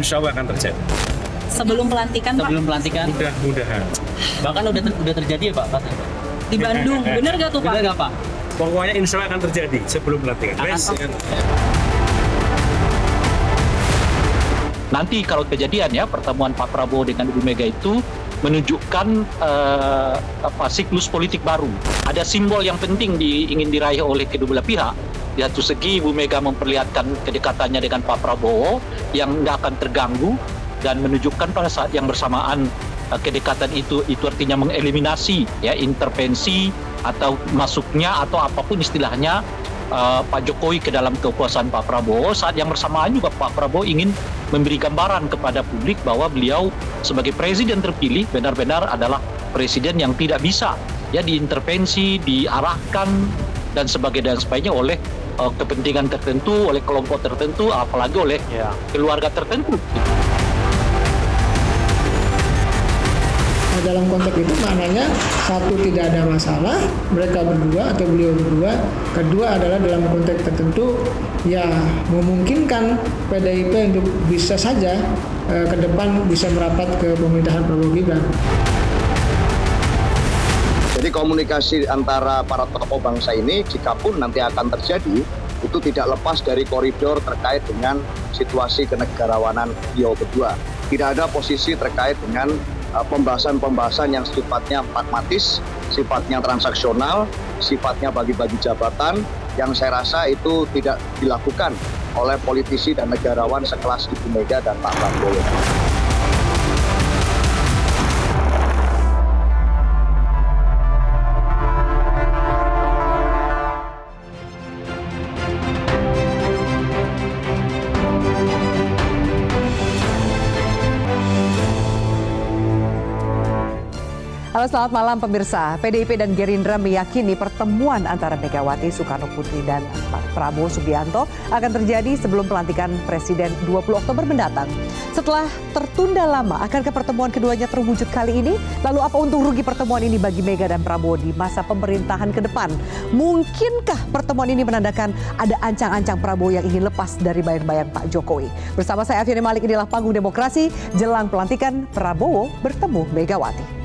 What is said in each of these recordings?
insya Allah akan terjadi. Sebelum pelantikan, Pak? Sebelum pelantikan? Mudah-mudahan. Bahkan udah terjadi ya Pak? Di Bandung, bener gak tuh Pak? Bener nggak Pak? Pokoknya insya Allah akan terjadi sebelum pelantikan. Nanti kalau kejadian ya pertemuan Pak Prabowo dengan Ibu Mega itu menunjukkan siklus politik baru. Ada simbol yang penting ingin diraih oleh kedua belah pihak. Di satu segi Ibu Mega memperlihatkan kedekatannya dengan Pak Prabowo yang nggak akan terganggu dan menunjukkan pada saat yang bersamaan kedekatan itu artinya mengeliminasi ya intervensi atau masuknya atau apapun istilahnya Pak Jokowi ke dalam kekuasaan Pak Prabowo. Saat yang bersamaan juga Pak Prabowo ingin memberi gambaran kepada publik bahwa beliau sebagai presiden terpilih benar-benar adalah presiden yang tidak bisa ya diintervensi, diarahkan dan sebagainya oleh kepentingan tertentu, oleh kelompok tertentu, apalagi oleh keluarga tertentu. Dalam konteks itu maknanya satu tidak ada masalah mereka berdua atau beliau berdua. Kedua adalah dalam konteks tertentu ya memungkinkan PDIP untuk bisa saja ke depan bisa merapat ke pemerintahan Prabowo Gibran. Jadi komunikasi antara para tokoh bangsa ini jika pun nanti akan terjadi itu tidak lepas dari koridor terkait dengan situasi kenegarawanan beliau berdua. Tidak ada posisi terkait dengan pembahasan-pembahasan yang sifatnya pragmatis, sifatnya transaksional, sifatnya bagi-bagi jabatan yang saya rasa itu tidak dilakukan oleh politisi dan negarawan sekelas Ibu Mega dan Pak Prabowo. Halo, selamat malam pemirsa. PDIP dan Gerindra meyakini pertemuan antara Megawati Soekarnoputri dan Pak Prabowo Subianto akan terjadi sebelum pelantikan Presiden 20 Oktober mendatang. Setelah tertunda lama, akankah pertemuan keduanya terwujud kali ini? Lalu apa untung rugi pertemuan ini bagi Mega dan Prabowo di masa pemerintahan ke depan? Mungkinkah pertemuan ini menandakan ada ancang-ancang Prabowo yang ingin lepas dari bayang-bayang Pak Jokowi? Bersama saya Afiani Malik, inilah Panggung Demokrasi jelang pelantikan Prabowo bertemu Megawati.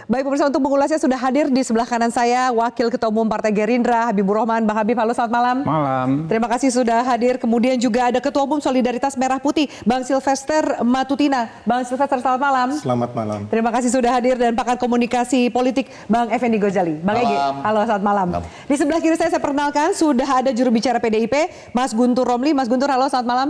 Baik pemirsa, untuk mengulasnya sudah hadir di sebelah kanan saya Wakil Ketua Umum Partai Gerindra Habibur Rahman. Bang Habib, halo, selamat malam. Malam. Terima kasih sudah hadir. Kemudian juga ada Ketua Umum Solidaritas Merah Putih Bang Silvester Matutina. Bang Silvester, selamat malam. Selamat malam. Terima kasih sudah hadir. Dan pakar komunikasi politik Bang Effendi Gojali. Bang Egy, halo, selamat malam. Di sebelah kiri saya perkenalkan sudah ada juru bicara PDIP Mas Guntur Romli. Mas Guntur, halo, selamat malam.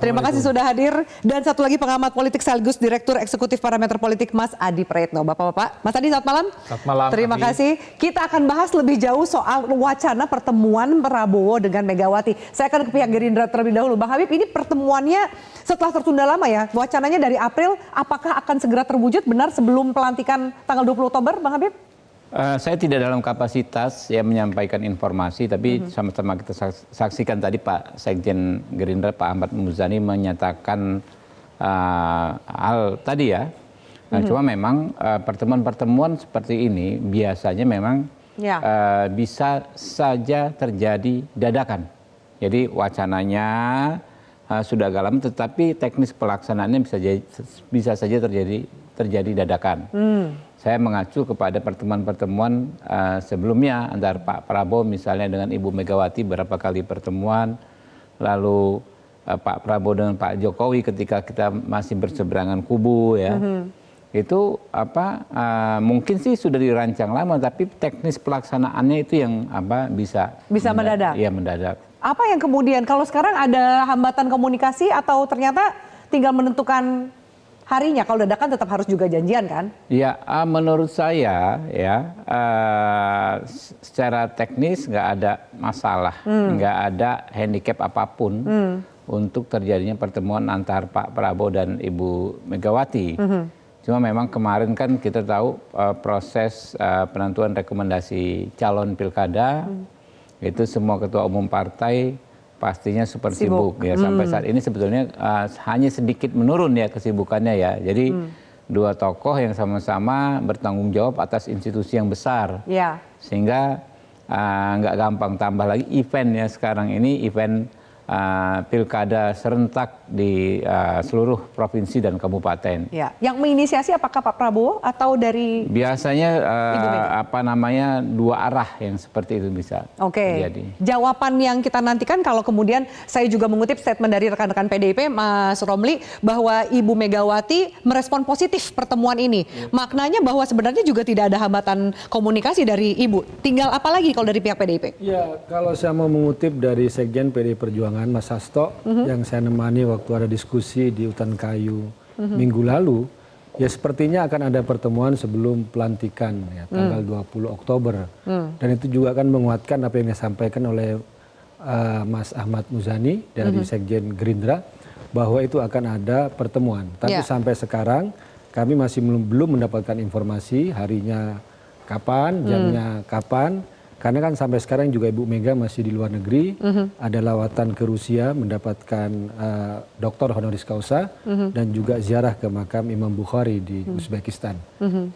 Terima kasih sudah hadir. Dan satu lagi pengamat politik sekaligus Direktur Eksekutif Parameter Politik Mas Adi Praetno. Bapak-bapak, Mas Adi, selamat malam. Selamat malam. Terima kasih. Kita akan bahas lebih jauh soal wacana pertemuan Prabowo dengan Megawati. Saya akan ke pihak Gerindra terlebih dahulu. Bang Habib, ini pertemuannya setelah tertunda lama ya. Wacananya dari April, apakah akan segera terwujud benar sebelum pelantikan tanggal 20 Oktober, Bang Habib? Saya tidak dalam kapasitas ya menyampaikan informasi, tapi sama-sama kita saksikan tadi Pak Sekjen Gerindra Pak Ahmad Muzani menyatakan hal tadi ya. Nah, cuma memang pertemuan-pertemuan seperti ini biasanya memang bisa saja terjadi dadakan. Jadi wacananya sudah agak lama, tetapi teknis pelaksanaannya bisa saja terjadi dadakan. Saya mengacu kepada pertemuan-pertemuan sebelumnya antara Pak Prabowo misalnya dengan Ibu Megawati berapa kali pertemuan, lalu Pak Prabowo dengan Pak Jokowi ketika kita masih berseberangan kubu ya. Itu mungkin sih sudah dirancang lama, tapi teknis pelaksanaannya itu yang bisa mendadak. Iya, mendadak. Apa yang kemudian kalau sekarang ada hambatan komunikasi atau ternyata tinggal menentukan harinya? Kalau dadakan tetap harus juga janjian kan? Ya, menurut saya ya secara teknis nggak ada masalah, nggak ada handicap apapun untuk terjadinya pertemuan antar Pak Prabowo dan Ibu Megawati. Cuma memang kemarin kan kita tahu proses penentuan rekomendasi calon pilkada itu semua ketua umum partai pastinya super sibuk ya. Sampai saat ini sebetulnya hanya sedikit menurun ya kesibukannya ya. Jadi dua tokoh yang sama-sama bertanggung jawab atas institusi yang besar. Ya. Sehingga nggak gampang. Tambah lagi eventnya sekarang ini event pilkada serentak di seluruh provinsi dan kabupaten. Ya, yang menginisiasi apakah Pak Prabowo atau dari Biasanya Ibu Mega? dua arah yang seperti itu bisa terjadi. Jawaban yang kita nantikan kalau kemudian saya juga mengutip statement dari rekan-rekan PDIP, Mas Romli, bahwa Ibu Megawati merespon positif pertemuan ini. Maknanya bahwa sebenarnya juga tidak ada hambatan komunikasi dari Ibu. Tinggal apa lagi kalau dari pihak PDIP? Ya, kalau saya mau mengutip dari Sekjen PDI Perjuangan Mas Hasto yang saya nemani waktu ada diskusi di Hutan Kayu minggu lalu, ya sepertinya akan ada pertemuan sebelum pelantikan ya, tanggal 20 Oktober. Dan itu juga akan menguatkan apa yang disampaikan oleh Mas Ahmad Muzani dari Sekjen Gerindra bahwa itu akan ada pertemuan. Tapi sampai sekarang kami masih belum mendapatkan informasi harinya kapan, jamnya kapan. Karena kan sampai sekarang juga Ibu Mega masih di luar negeri, ada lawatan ke Rusia mendapatkan doktor honoris causa dan juga ziarah ke makam Imam Bukhari di Uzbekistan.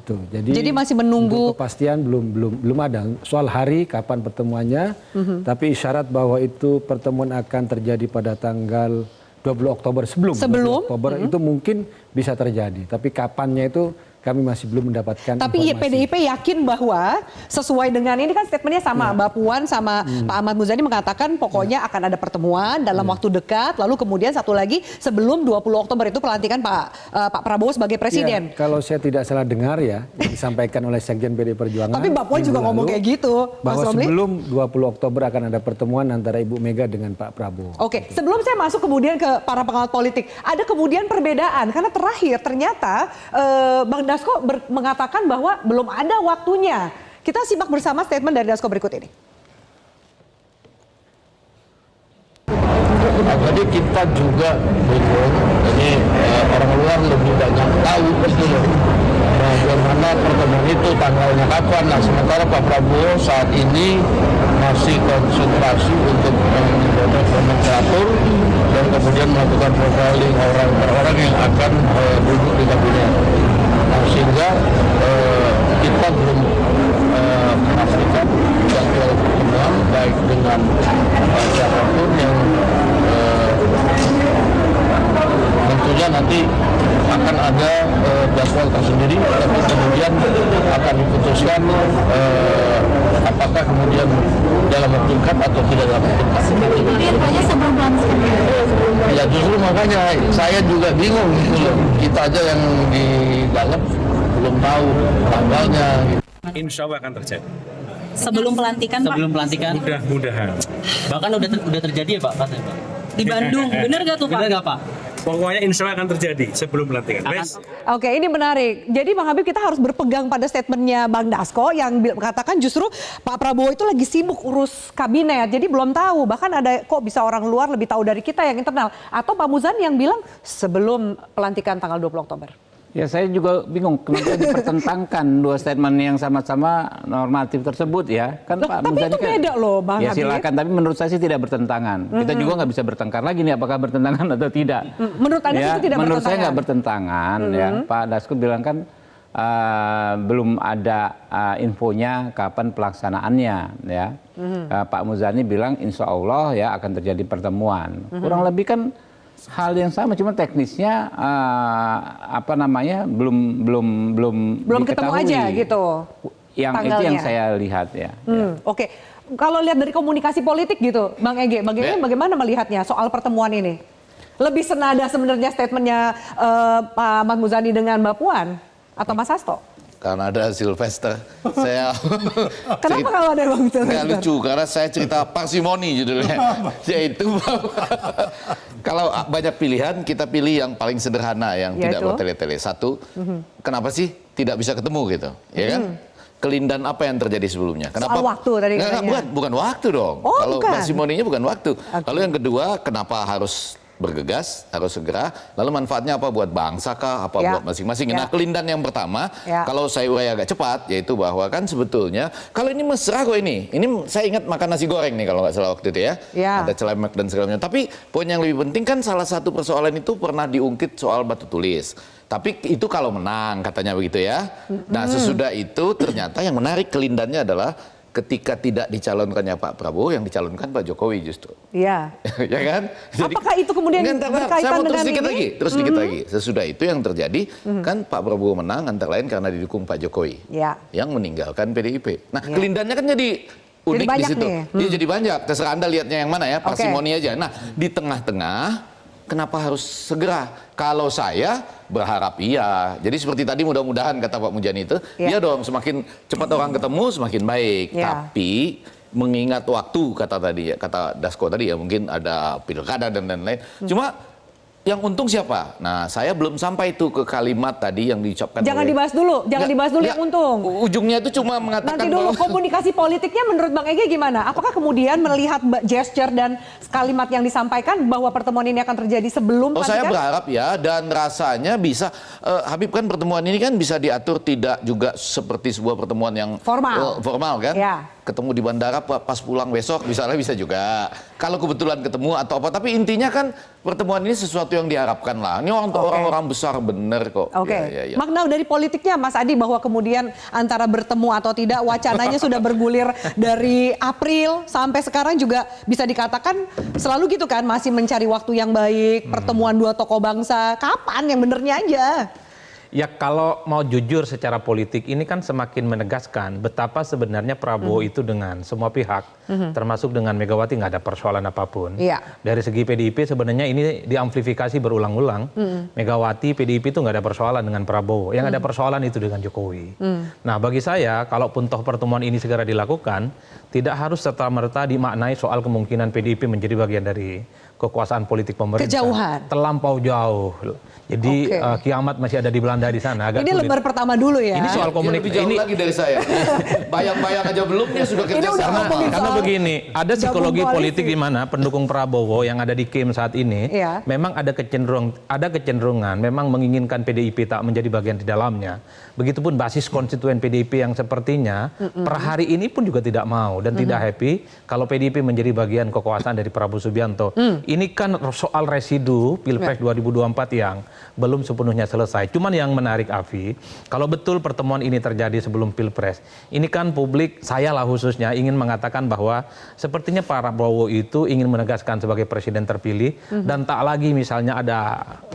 Tuh, jadi masih menunggu kepastian belum ada soal hari kapan pertemuannya, tapi isyarat bahwa itu pertemuan akan terjadi pada tanggal 20 Oktober sebelum 20 Oktober itu mungkin bisa terjadi, tapi kapannya itu kami masih belum mendapatkan Tapi informasi. PDIP yakin bahwa sesuai dengan ini kan statementnya sama, Mbak Puan sama Pak Ahmad Muzani mengatakan pokoknya akan ada pertemuan dalam waktu dekat, lalu kemudian satu lagi sebelum 20 Oktober itu pelantikan Pak Prabowo sebagai presiden. Ya, kalau saya tidak salah dengar ya, yang disampaikan oleh Sekjen PDI Perjuangan. Tapi Mbak Puan juga ngomong kayak gitu, Mas bahwa Romli. sebelum 20 Oktober akan ada pertemuan antara Ibu Mega dengan Pak Prabowo. Oke, sebelum saya masuk kemudian ke para pengawat politik, ada kemudian perbedaan karena terakhir ternyata Bang Dasko mengatakan bahwa belum ada waktunya. Kita simak bersama statement dari Dasko berikut ini. Jadi kita juga bingung, jadi orang luar lebih banyak tahu gitu loh bagaimana pertemuan itu, tanggalnya kapan. Nah sementara Pak Prabowo saat ini masih konsentrasi untuk membuat nomenklatur dan kemudian melakukan profiling orang per orang yang akan duduk di kabinet. Nah, sehingga kita belum memastikan jadwal pertemuan baik dengan siapapun yang tentunya nanti akan ada jadwal tersendiri, tapi kemudian akan diputuskan apakah kemudian dalam waktu dekat atau tidak dalam waktu dekat. Ya justru makanya saya juga bingung gitu loh. Kita aja yang di dalam belum tahu tanggalnya. Insya Allah akan terjadi. Sebelum pelantikan, Pak? Sebelum pelantikan, Mudah-mudahan. bahkan udah terjadi ya Pak katanya Pak? Di Bandung, bener gak tuh Pak? Bener nggak Pak? Pokoknya insya Allah akan terjadi sebelum pelantikan. Oke, ini menarik. Jadi Bang Habib, kita harus berpegang pada statementnya Bang Dasko yang mengatakan justru Pak Prabowo itu lagi sibuk urus kabinet. Jadi belum tahu, bahkan ada kok bisa orang luar lebih tahu dari kita yang internal. Atau Pak Muzani yang bilang sebelum pelantikan tanggal 20 Oktober. Ya saya juga bingung kenapa dipertentangkan dua statement yang sama-sama normatif tersebut ya. Kan Loh, Pak tapi Muzani itu beda loh Bang ya Habib. silakan, tapi menurut saya sih tidak bertentangan. Kita juga nggak bisa bertengkar lagi nih apakah bertentangan atau tidak. Menurut Anda ya, itu tidak menurut saya bertentangan? nggak bertentangan ya. Pak Dasko bilang kan belum ada infonya kapan pelaksanaannya ya. Pak Muzani bilang insya Allah ya akan terjadi pertemuan. Kurang lebih kan hal yang sama, cuma teknisnya belum ketemu diketahui. aja gitu. Yang tanggalnya. itu yang saya lihat ya. Oke. Kalau lihat dari komunikasi politik gitu, Bang Ege, bagaimana melihatnya soal pertemuan ini? Lebih senada sebenarnya statementnya Pak Ahmad Muzani dengan Mbak Puan atau Mas Hasto? Karena ada Sylvester, saya Kenapa kalau ada Bang Sylvester? Nggak lucu, karena saya cerita parsimoni judulnya. Yaitu kalau banyak pilihan, kita pilih yang paling sederhana, yang tidak bertele-tele. Satu, kenapa sih tidak bisa ketemu gitu, ya kan? Kelindan apa yang terjadi sebelumnya? Kenapa? Soal waktu tadi katanya. Bukan waktu dong. Oh, kalau bukan. parsimoninya bukan waktu. Lalu yang kedua, kenapa harus bergegas, harus segera. Lalu manfaatnya apa buat bangsa kah, apa buat masing-masing. Nah, kelindan yang pertama, kalau saya urai agak cepat, yaitu bahwa kan sebetulnya kalau ini mesra kok ini saya ingat makan nasi goreng nih kalau nggak salah waktu itu ya. Ada celemek dan segala macam. Tapi poin yang lebih penting kan salah satu persoalan itu pernah diungkit soal batu tulis. Tapi itu kalau menang katanya begitu ya. Nah, sesudah itu ternyata yang menarik kelindannya adalah ketika tidak dicalonkannya Pak Prabowo, yang dicalonkan Pak Jokowi justru. Iya. Ya kan? Jadi, apakah itu kemudian berkaitan dengan ini? Terus dikit lagi. Sesudah itu yang terjadi, kan Pak Prabowo menang antara lain karena didukung Pak Jokowi. Yang meninggalkan PDIP. Nah, kelindannya kan jadi unik di situ. Dia jadi banyak. Terserah Anda lihatnya yang mana ya, parsimoni aja. Nah, di tengah-tengah, kenapa harus segera? Kalau saya berharap iya. Jadi seperti tadi mudah-mudahan kata Pak Mujani itu, iya dong, semakin cepat orang ketemu semakin baik. Tapi mengingat waktu kata Dasko tadi ya, mungkin ada pilkada dan lain-lain. Cuma yang untung siapa? Nah, saya belum sampai itu ke kalimat tadi yang diucapkan. Jangan dibahas dulu, yang untung. Ujungnya itu cuma mengatakan. Nanti dulu komunikasi politiknya menurut Bang Ege gimana? Apakah kemudian melihat gesture dan kalimat yang disampaikan bahwa pertemuan ini akan terjadi sebelum pelantikan? Saya berharap ya, dan rasanya bisa. Habib, kan pertemuan ini kan bisa diatur tidak juga seperti sebuah pertemuan yang formal kan? Ketemu di bandara pas pulang besok misalnya bisa juga. Kalau kebetulan ketemu atau apa, tapi intinya kan pertemuan ini sesuatu yang diharapkan lah. Ini orang-orang besar bener kok. Makna dari politiknya Mas Adi bahwa kemudian antara bertemu atau tidak wacananya sudah bergulir dari April sampai sekarang juga bisa dikatakan selalu gitu kan, masih mencari waktu yang baik, pertemuan dua tokoh bangsa. Kapan yang benernya aja? Ya, kalau mau jujur secara politik ini kan semakin menegaskan betapa sebenarnya Prabowo itu dengan semua pihak, termasuk dengan Megawati, nggak ada persoalan apapun. Dari segi PDIP sebenarnya ini diamplifikasi berulang-ulang. Megawati, PDIP itu nggak ada persoalan dengan Prabowo. Yang ada persoalan itu dengan Jokowi. Nah, bagi saya, kalaupun toh pertemuan ini segera dilakukan, tidak harus serta-merta dimaknai soal kemungkinan PDIP menjadi bagian dari kekuasaan politik pemerintah. Kejauhan. Terlampau jauh. Jadi kiamat masih ada di Belanda di sana. Agak ini sulit. lembar pertama dulu ya. Ini soal komunikasi. Ini lagi dari saya. Bayang-bayang aja belum dia sudah kerja sama. Karena begini, ada psikologi politik di mana pendukung Prabowo yang ada di Kim saat ini, memang ada kecenderungan, memang menginginkan PDIP tak menjadi bagian di dalamnya. Begitupun basis konstituen PDIP yang sepertinya per hari ini pun juga tidak mau dan tidak happy kalau PDIP menjadi bagian kekuasaan dari Prabowo Subianto. Ini kan soal residu Pilpres 2024 yang belum sepenuhnya selesai. Cuman yang menarik, Afi, kalau betul pertemuan ini terjadi sebelum Pilpres, ini kan publik, saya lah khususnya, ingin mengatakan bahwa sepertinya Pak Prabowo itu ingin menegaskan sebagai presiden terpilih dan tak lagi misalnya ada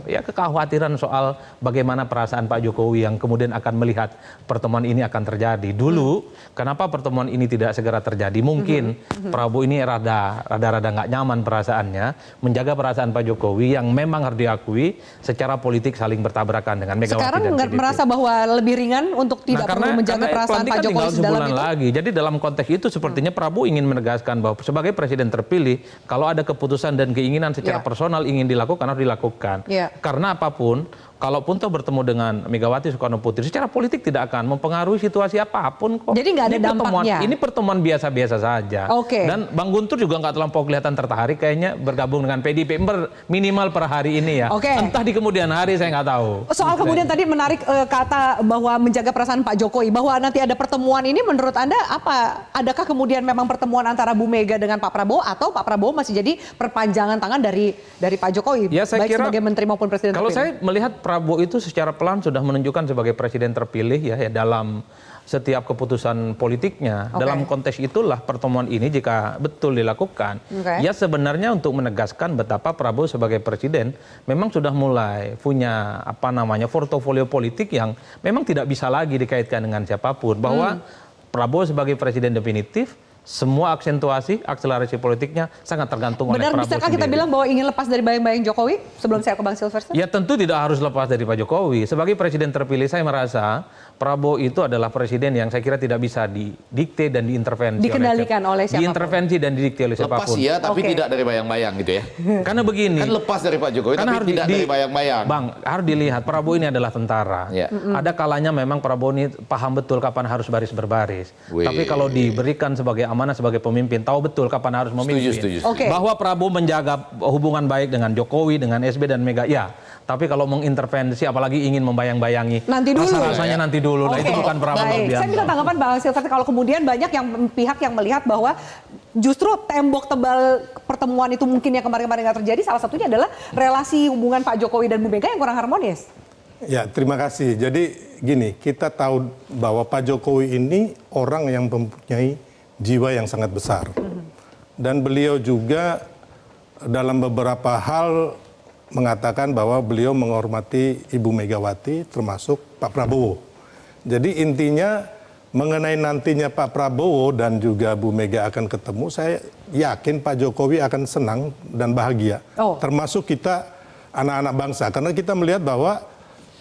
ya kekhawatiran soal bagaimana perasaan Pak Jokowi yang kemudian akan melihat pertemuan ini akan terjadi. Dulu, kenapa pertemuan ini tidak segera terjadi? Mungkin Prabowo ini rada nggak nyaman perasaannya, menjaga perasaan Pak Jokowi yang memang harus diakui secara politik saling bertabrakan dengan Megawati sekarang dan nggak PDIP. merasa bahwa lebih ringan untuk tidak perlu menjaga perasaan Pak Jokowi sedalam itu? Lagi. Jadi dalam konteks itu sepertinya Prabowo ingin menegaskan bahwa sebagai presiden terpilih, kalau ada keputusan dan keinginan secara personal ingin dilakukan, harus dilakukan. Karena apapun, kalaupun toh bertemu dengan Megawati Soekarno Putri, secara politik tidak akan mempengaruhi situasi apapun kok. Jadi nggak ada dampaknya? Ini pertemuan biasa-biasa saja. Dan Bang Guntur juga nggak terlampau kelihatan tertarik kayaknya bergabung dengan PDIP minimal per hari ini ya. Entah di kemudian hari saya nggak tahu. Soal kemudian tadi menarik kata bahwa menjaga perasaan Pak Jokowi, bahwa nanti ada pertemuan ini menurut Anda apa? Adakah kemudian memang pertemuan antara Bu Mega dengan Pak Prabowo atau Pak Prabowo masih jadi perpanjangan tangan dari Pak Jokowi, ya, saya baik kira, sebagai menteri maupun presiden kalau terpilih? saya melihat Prabowo itu secara pelan sudah menunjukkan sebagai presiden terpilih ya dalam setiap keputusan politiknya. Dalam konteks itulah pertemuan ini jika betul dilakukan, ya sebenarnya untuk menegaskan betapa Prabowo sebagai presiden memang sudah mulai punya portofolio politik yang memang tidak bisa lagi dikaitkan dengan siapapun, bahwa Prabowo sebagai presiden definitif, semua akselerasi politiknya sangat tergantung oleh Prabowo bisakah kita sendiri. bilang bahwa ingin lepas dari bayang-bayang Jokowi? Sebelum saya ke Bang Silverstone. Ya tentu tidak harus lepas dari Pak Jokowi. Sebagai presiden terpilih, saya merasa Prabowo itu adalah presiden yang saya kira tidak bisa didikte dan diintervensi dikendalikan oleh siapapun. Diintervensi dan didikte oleh siapapun. Lepas ya, tapi tidak dari bayang-bayang gitu ya. Karena begini. Kan lepas dari Pak Jokowi, tapi tidak dari bayang-bayang. Bang, harus dilihat Prabowo ini adalah tentara. Ada kalanya memang Prabowo ini paham betul kapan harus baris berbaris. Tapi kalau diberikan sebagai amanah sebagai pemimpin tahu betul kapan harus memimpin. Setuju. Bahwa Prabowo menjaga hubungan baik dengan Jokowi, dengan SB dan Mega, ya. Tapi kalau mengintervensi, apalagi ingin membayang-bayangi, nanti dulu. Rasanya nanti dulu. Nah, itu bukan Prabowo. Saya minta tanggapan Bang Silver, kalau kemudian banyak pihak yang melihat bahwa justru tembok tebal pertemuan itu mungkin yang kemarin-kemarin nggak terjadi, salah satunya adalah relasi hubungan Pak Jokowi dan Bu Mega yang kurang harmonis. Ya, terima kasih. Jadi gini, kita tahu bahwa Pak Jokowi ini orang yang mempunyai jiwa yang sangat besar. Dan beliau juga dalam beberapa hal mengatakan bahwa beliau menghormati Ibu Megawati termasuk Pak Prabowo. Jadi intinya mengenai nantinya Pak Prabowo dan juga Bu Mega akan ketemu, saya yakin Pak Jokowi akan senang dan bahagia. Termasuk kita anak-anak bangsa. Karena kita melihat bahwa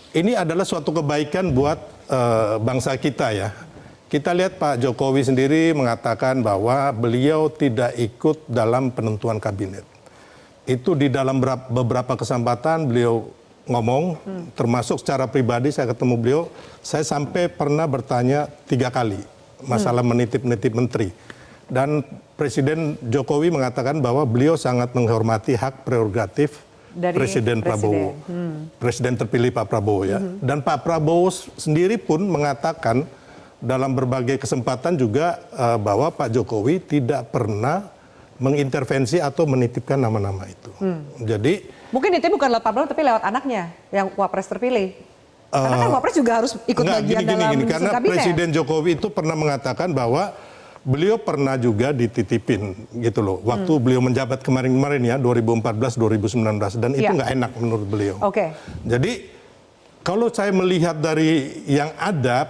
ini adalah suatu kebaikan buat bangsa kita ya. Kita lihat Pak Jokowi sendiri mengatakan bahwa beliau tidak ikut dalam penentuan kabinet. Itu di dalam beberapa kesempatan beliau ngomong, termasuk secara pribadi saya ketemu beliau, saya sampai pernah bertanya 3 kali masalah menitip-nitip menteri. Dan Presiden Jokowi mengatakan bahwa beliau sangat menghormati hak prerogatif dari Presiden Prabowo. Presiden terpilih Pak Prabowo ya. Dan Pak Prabowo sendiri pun mengatakan dalam berbagai kesempatan juga bahwa Pak Jokowi tidak pernah mengintervensi atau menitipkan nama-nama itu. Jadi mungkin itu bukan lewat Pak Prabowo tapi lewat anaknya yang Wapres terpilih. Karena kan Wapres juga harus ikut bagian dalam menyusun karena kabinet. Presiden Jokowi itu pernah mengatakan bahwa beliau pernah juga dititipin gitu loh. Waktu beliau menjabat kemarin-kemarin ya 2014-2019 dan itu nggak enak menurut beliau. Jadi kalau saya melihat dari yang ada,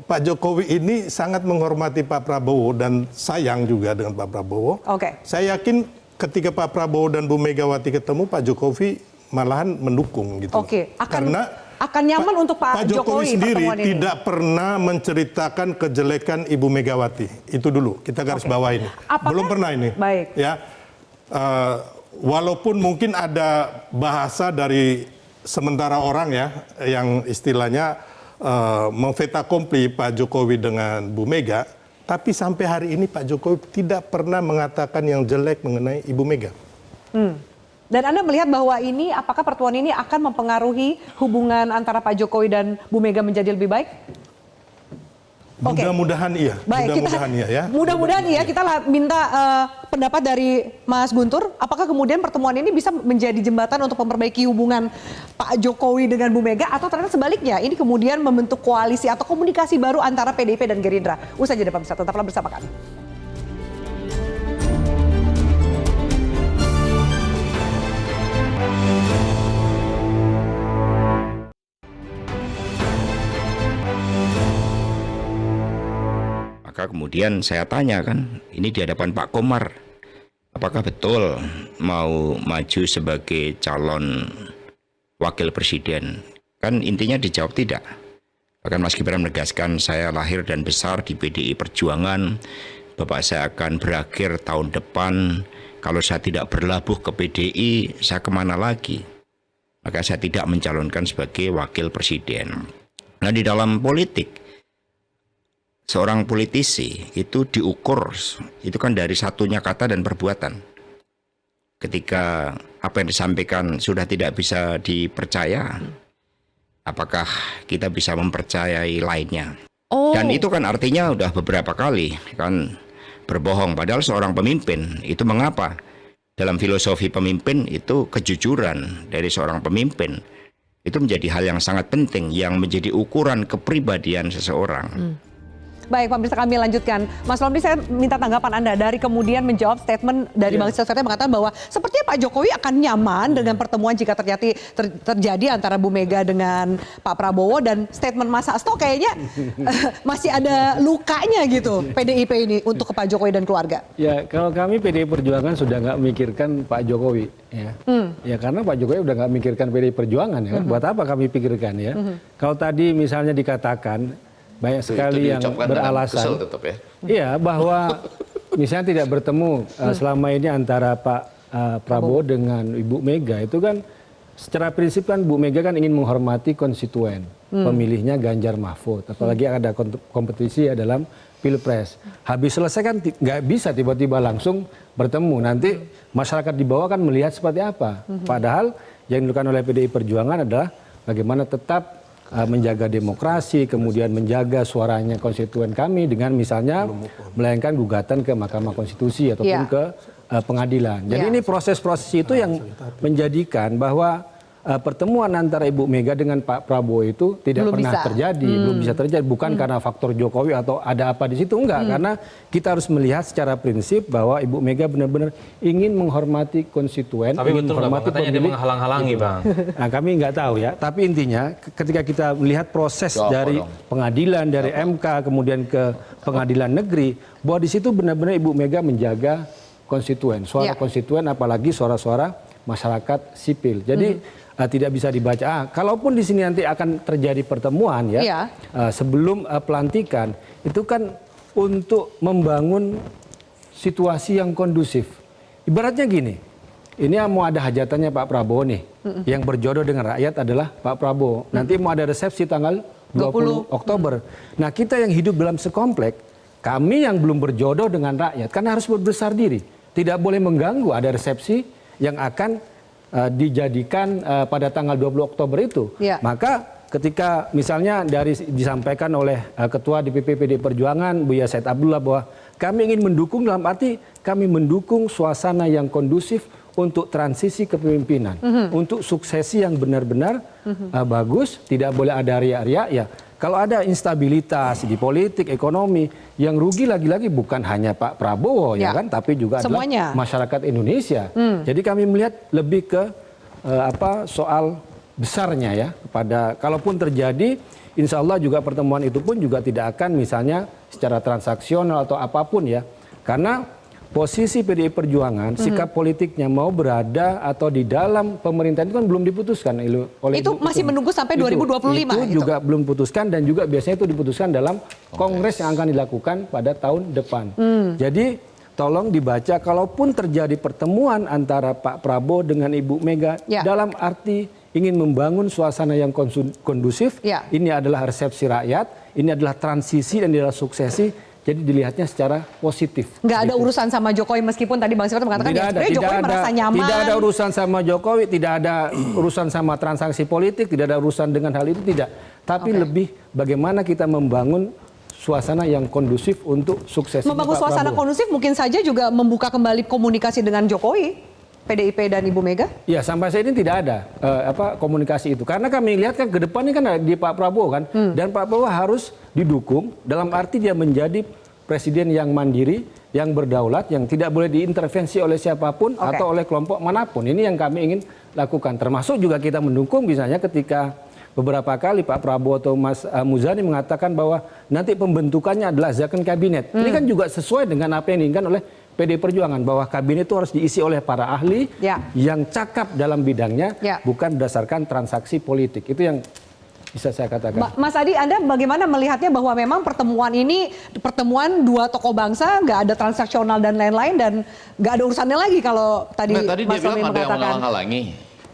Pak Jokowi ini sangat menghormati Pak Prabowo dan sayang juga dengan Pak Prabowo. Saya yakin ketika Pak Prabowo dan Bu Megawati ketemu, Pak Jokowi malahan mendukung gitu. Karena akan nyaman untuk Pak Jokowi sendiri tidak pernah menceritakan kejelekan Ibu Megawati. Itu dulu kita garis bawah ini. Belum pernah ini. Ya, walaupun mungkin ada bahasa dari sementara orang ya yang istilahnya memfeta kompli Pak Jokowi dengan Bu Mega, tapi sampai hari ini Pak Jokowi tidak pernah mengatakan yang jelek mengenai Ibu Mega. Dan Anda melihat bahwa ini apakah pertemuan ini akan mempengaruhi hubungan antara Pak Jokowi dan Bu Mega menjadi lebih baik? Mudah-mudahan iya. Mudah-mudahan iya. Kita minta pendapat dari Mas Guntur. Apakah kemudian pertemuan ini bisa menjadi jembatan untuk memperbaiki hubungan Pak Jokowi dengan Bu Mega, atau ternyata sebaliknya ini kemudian membentuk koalisi atau komunikasi baru antara PDIP dan Gerindra? Usai jeda pemirsa, tetaplah bersama kami. Maka kemudian saya tanya kan, ini di hadapan Pak Komar, apakah betul mau maju sebagai calon wakil presiden? Kan intinya dijawab tidak. Bahkan Mas Gibran menegaskan, saya lahir dan besar di PDI Perjuangan, Bapak saya akan berakhir tahun depan, kalau saya tidak berlabuh ke PDI, saya kemana lagi? Maka saya tidak mencalonkan sebagai wakil presiden. Nah, di dalam politik, seorang politisi itu diukur, itu kan dari satunya kata dan perbuatan. Ketika apa yang disampaikan sudah tidak bisa dipercaya, apakah kita bisa mempercayai lainnya? Dan itu kan artinya udah beberapa kali kan berbohong. Padahal seorang pemimpin itu mengapa? Dalam filosofi pemimpin itu kejujuran dari seorang pemimpin itu menjadi hal yang sangat penting, yang menjadi ukuran kepribadian seseorang. Baik, Pak Mirsa, kami lanjutkan. Mas Romli, saya minta tanggapan Anda dari kemudian menjawab statement dari Bang Silver yang mengatakan bahwa sepertinya Pak Jokowi akan nyaman dengan pertemuan jika terjadi antara Bu Mega dengan Pak Prabowo, dan statement Mas Hasto kayaknya masih ada lukanya gitu PDIP ini untuk ke Pak Jokowi dan keluarga. Ya, kalau kami PDI Perjuangan sudah nggak memikirkan Pak Jokowi ya. Ya karena Pak Jokowi udah nggak memikirkan PDI Perjuangan ya kan. Buat apa kami pikirkan ya? Kalau tadi misalnya dikatakan banyak sekali yang beralasan, iya bahwa misalnya tidak bertemu selama ini antara Pak Prabowo dengan Ibu Mega, itu kan secara prinsip kan Bu Mega kan ingin menghormati konstituen. pemilihnya Ganjar Mahfud. Apalagi ada kompetisi ya dalam Pilpres. Habis selesai kan nggak bisa tiba-tiba langsung bertemu. Nanti masyarakat di bawah kan melihat seperti apa. Padahal yang dilakukan oleh PDI Perjuangan adalah bagaimana tetap menjaga demokrasi, kemudian menjaga suaranya konstituen kami dengan misalnya melayangkan gugatan ke Mahkamah Konstitusi ataupun ke pengadilan. Jadi ini proses-proses itu yang menjadikan bahwa pertemuan antara Ibu Mega dengan Pak Prabowo itu tidak pernah terjadi, belum bisa terjadi. Bukan karena faktor Jokowi atau ada apa di situ, enggak. Karena kita harus melihat secara prinsip bahwa Ibu Mega benar-benar ingin menghormati konstituen, tapi ingin betul menghormati katanya dia menghalang-halangi, Bang. Nah, kami nggak tahu ya. Tapi intinya ketika kita melihat proses dari pengadilan, dari MK, kemudian ke pengadilan negeri, bahwa di situ benar-benar Ibu Mega menjaga konstituen, suara konstituen, apalagi suara-suara masyarakat sipil. Jadi tidak bisa dibaca. Kalaupun di sini nanti akan terjadi pertemuan ya, sebelum pelantikan, itu kan untuk membangun situasi yang kondusif. Ibaratnya gini, ini mau ada hajatannya Pak Prabowo nih, yang berjodoh dengan rakyat adalah Pak Prabowo. Nanti mau ada resepsi tanggal 20 Oktober. Nah, kita yang hidup dalam sekomplek, kami yang belum berjodoh dengan rakyat, kan harus berbesar diri. Tidak boleh mengganggu ada resepsi yang akan dijadikan pada tanggal 20 Oktober itu. Maka ketika misalnya disampaikan oleh Ketua DPP PDI Perjuangan Buya Said Abdullah bahwa kami ingin mendukung, dalam arti kami mendukung suasana yang kondusif untuk transisi kepemimpinan, untuk suksesi yang benar-benar bagus, tidak boleh ada riak-riak ya. Kalau ada instabilitas di politik, ekonomi, yang rugi lagi-lagi bukan hanya Pak Prabowo ya kan, tapi juga adalah masyarakat Indonesia. Jadi kami melihat lebih ke soal besarnya ya. Pada kalaupun terjadi, insya Allah juga pertemuan itu pun juga tidak akan misalnya secara transaksional atau apapun ya. Karena posisi PDI Perjuangan, sikap politiknya mau berada atau di dalam pemerintahan itu kan belum diputuskan oleh itu masih menunggu sampai 2025. Itu juga belum diputuskan dan juga biasanya itu diputuskan dalam kongres yang akan dilakukan pada tahun depan. Jadi tolong dibaca, kalaupun terjadi pertemuan antara Pak Prabowo dengan Ibu Mega dalam arti ingin membangun suasana yang kondusif, ini adalah resepsi rakyat, ini adalah transisi dan adalah suksesi. Jadi dilihatnya secara positif. Nggak ada urusan sama Jokowi, meskipun tadi Bang Sifat mengatakan sebenarnya Jokowi merasa nyaman. Tidak ada urusan sama Jokowi, tidak ada urusan sama transaksi politik, tidak ada urusan dengan hal itu, tidak. Tapi lebih bagaimana kita membangun suasana yang kondusif untuk sukses. Membangun suasana kondusif mungkin saja juga membuka kembali komunikasi dengan Jokowi. PDIP dan Ibu Mega? Ya, sampai saat ini tidak ada komunikasi itu. Karena kami lihat kan ke depannya kan di Pak Prabowo kan. Dan Pak Prabowo harus didukung dalam arti dia menjadi presiden yang mandiri, yang berdaulat, yang tidak boleh diintervensi oleh siapapun atau oleh kelompok manapun. Ini yang kami ingin lakukan. Termasuk juga kita mendukung misalnya ketika beberapa kali Pak Prabowo atau Mas Muzani mengatakan bahwa nanti pembentukannya adalah zakon kabinet. Ini kan juga sesuai dengan apa yang diinginkan oleh PDI Perjuangan, bahwa kabinet itu harus diisi oleh para ahli yang cakap dalam bidangnya, bukan berdasarkan transaksi politik. Itu yang bisa saya katakan. Mas Adi, Anda bagaimana melihatnya bahwa memang pertemuan ini pertemuan dua tokoh bangsa, nggak ada transaksional dan lain-lain, dan nggak ada urusannya lagi kalau tadi Mas Tommy mengatakan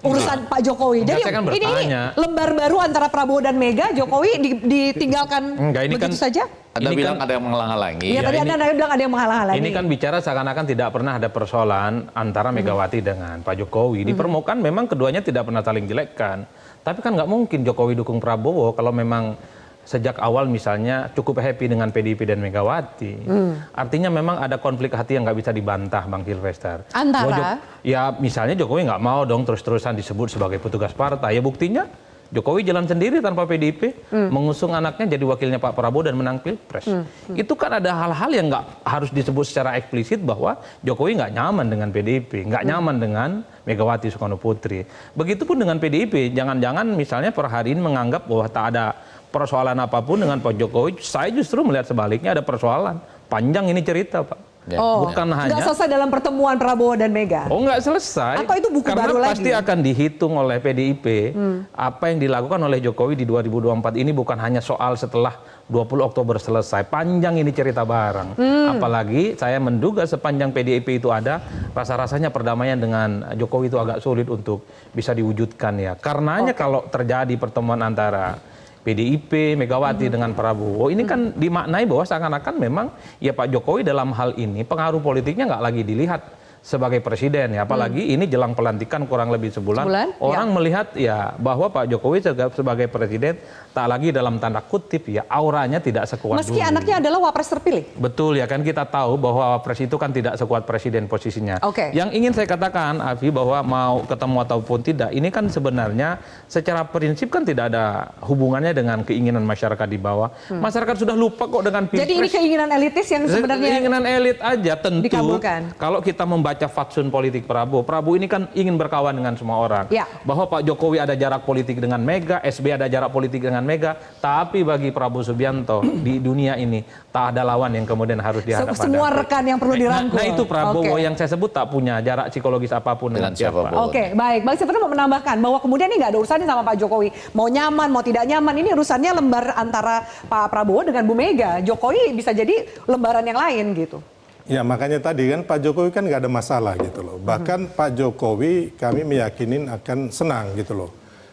urusan Pak Jokowi. Jadi ini lembar baru antara Prabowo dan Mega, Jokowi ditinggalkan begitu saja? Anda bilang ada yang menghalang-halangi. Iya, tadi Anda bilang ada yang menghalang-halangi. Ini kan bicara seakan-akan tidak pernah ada persoalan antara Megawati dengan Pak Jokowi. Di permukaan memang keduanya tidak pernah saling jelekkan. Tapi kan nggak mungkin Jokowi dukung Prabowo kalau memang sejak awal misalnya cukup happy dengan PDIP dan Megawati. Artinya memang ada konflik hati yang nggak bisa dibantah, Bang Silvester. Antara? Ya misalnya Jokowi nggak mau dong terus-terusan disebut sebagai petugas partai. Ya buktinya Jokowi jalan sendiri tanpa PDIP, mengusung anaknya jadi wakilnya Pak Prabowo dan menang Pilpres. Itu kan ada hal-hal yang nggak harus disebut secara eksplisit bahwa Jokowi nggak nyaman dengan PDIP, nggak nyaman dengan Megawati Soekarno Putri. Begitupun dengan PDIP, jangan-jangan misalnya per hari ini menganggap bahwa tak ada persoalan apapun dengan Pak Jokowi. Saya justru melihat sebaliknya ada persoalan. Panjang ini cerita, Pak. Bukan hanya nggak selesai dalam pertemuan Prabowo dan Mega. Oh, nggak selesai. Atau itu buku baru lagi? Karena pasti akan dihitung oleh PDIP apa yang dilakukan oleh Jokowi di 2024 ini bukan hanya soal setelah 20 Oktober selesai. Panjang ini cerita bareng. Apalagi saya menduga sepanjang PDIP itu ada, rasa-rasanya perdamaian dengan Jokowi itu agak sulit untuk bisa diwujudkan ya. Karenanya kalau terjadi pertemuan antara PDIP, Megawati dengan Prabowo. Ini kan dimaknai bahwa seakan-akan memang ya Pak Jokowi dalam hal ini pengaruh politiknya nggak lagi dilihat sebagai presiden ya, apalagi ini jelang pelantikan kurang lebih sebulan orang melihat ya bahwa Pak Jokowi sebagai presiden tak lagi dalam tanda kutip ya auranya tidak sekuat meski dulu. Anaknya adalah wapres terpilih. Betul ya, kan kita tahu bahwa wapres itu kan tidak sekuat presiden posisinya. Yang ingin saya katakan Afi, bahwa mau ketemu ataupun tidak, ini kan sebenarnya secara prinsip kan tidak ada hubungannya dengan keinginan masyarakat di bawah. Masyarakat sudah lupa kok dengan Pilpres. Jadi ini keinginan elitis yang sebenarnya keinginan elit aja tentu. Dikabulkan. Kalau kita membaca fatsun politik Prabowo ini kan ingin berkawan dengan semua orang. Bahwa Pak Jokowi ada jarak politik dengan Mega, SBY ada jarak politik dengan Mega, tapi bagi Prabowo Subianto di dunia ini tak ada lawan yang kemudian harus dihadapkan. Semua rekan yang perlu dirangkul. Nah itu Prabowo yang saya sebut tak punya jarak psikologis apapun dengan siapa. Oke, baik. Bang Steven mau menambahkan bahwa kemudian ini nggak ada urusannya sama Pak Jokowi. Mau nyaman, mau tidak nyaman, ini urusannya lembar antara Pak Prabowo dengan Bu Mega. Jokowi bisa jadi lembaran yang lain gitu. Ya makanya tadi kan Pak Jokowi kan nggak ada masalah gitu loh. Bahkan Pak Jokowi kami meyakinin akan senang gitu loh.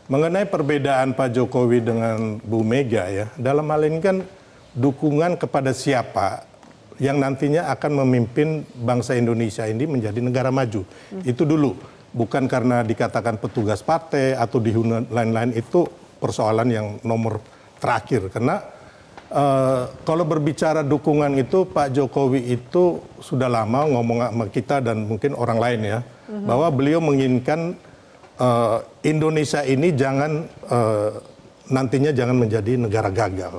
Mengenai perbedaan Pak Jokowi dengan Bu Mega ya, dalam hal ini kan dukungan kepada siapa yang nantinya akan memimpin bangsa Indonesia ini menjadi negara maju. Itu dulu, bukan karena dikatakan petugas partai atau di lain-lain, itu persoalan yang nomor terakhir. Karena kalau berbicara dukungan itu Pak Jokowi itu sudah lama ngomong sama kita dan mungkin orang lain ya, bahwa beliau menginginkan Indonesia ini nantinya jangan menjadi negara gagal.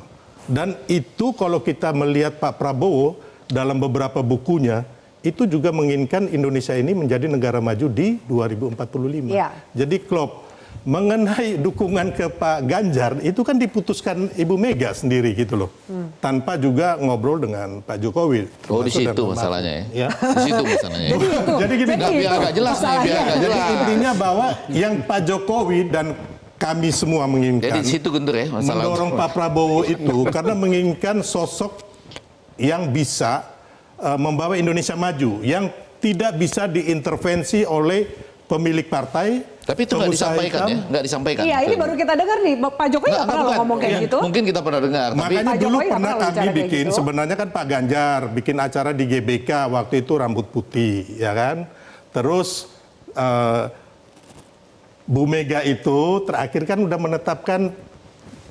Dan itu kalau kita melihat Pak Prabowo dalam beberapa bukunya, itu juga menginginkan Indonesia ini menjadi negara maju di 2045. Jadi klop. Mengenai dukungan ke Pak Ganjar, itu kan diputuskan Ibu Mega sendiri gitu loh. Tanpa juga ngobrol dengan Pak Jokowi. Oh di situ masalahnya ya? Di situ masalahnya. Jadi gini, biar agak jelas nih, biar agak jelas. Jadi intinya bahwa yang Pak Jokowi dan kami semua menginginkan. Jadi di situ Guntur ya masalah. Mendorong Pak Prabowo itu karena menginginkan sosok yang bisa membawa Indonesia maju. Yang tidak bisa diintervensi oleh pemilik partai. Tapi itu nggak disampaikan ya? Nggak disampaikan. Iya, ini baru kita dengar nih. Pak Jokowi nggak pernah ngomong kayak gitu. Mungkin kita pernah dengar. Makanya dulu pernah kami bikin, sebenarnya kan Pak Ganjar bikin acara di GBK, waktu itu rambut putih, ya kan? Terus Bu Mega itu terakhir kan udah menetapkan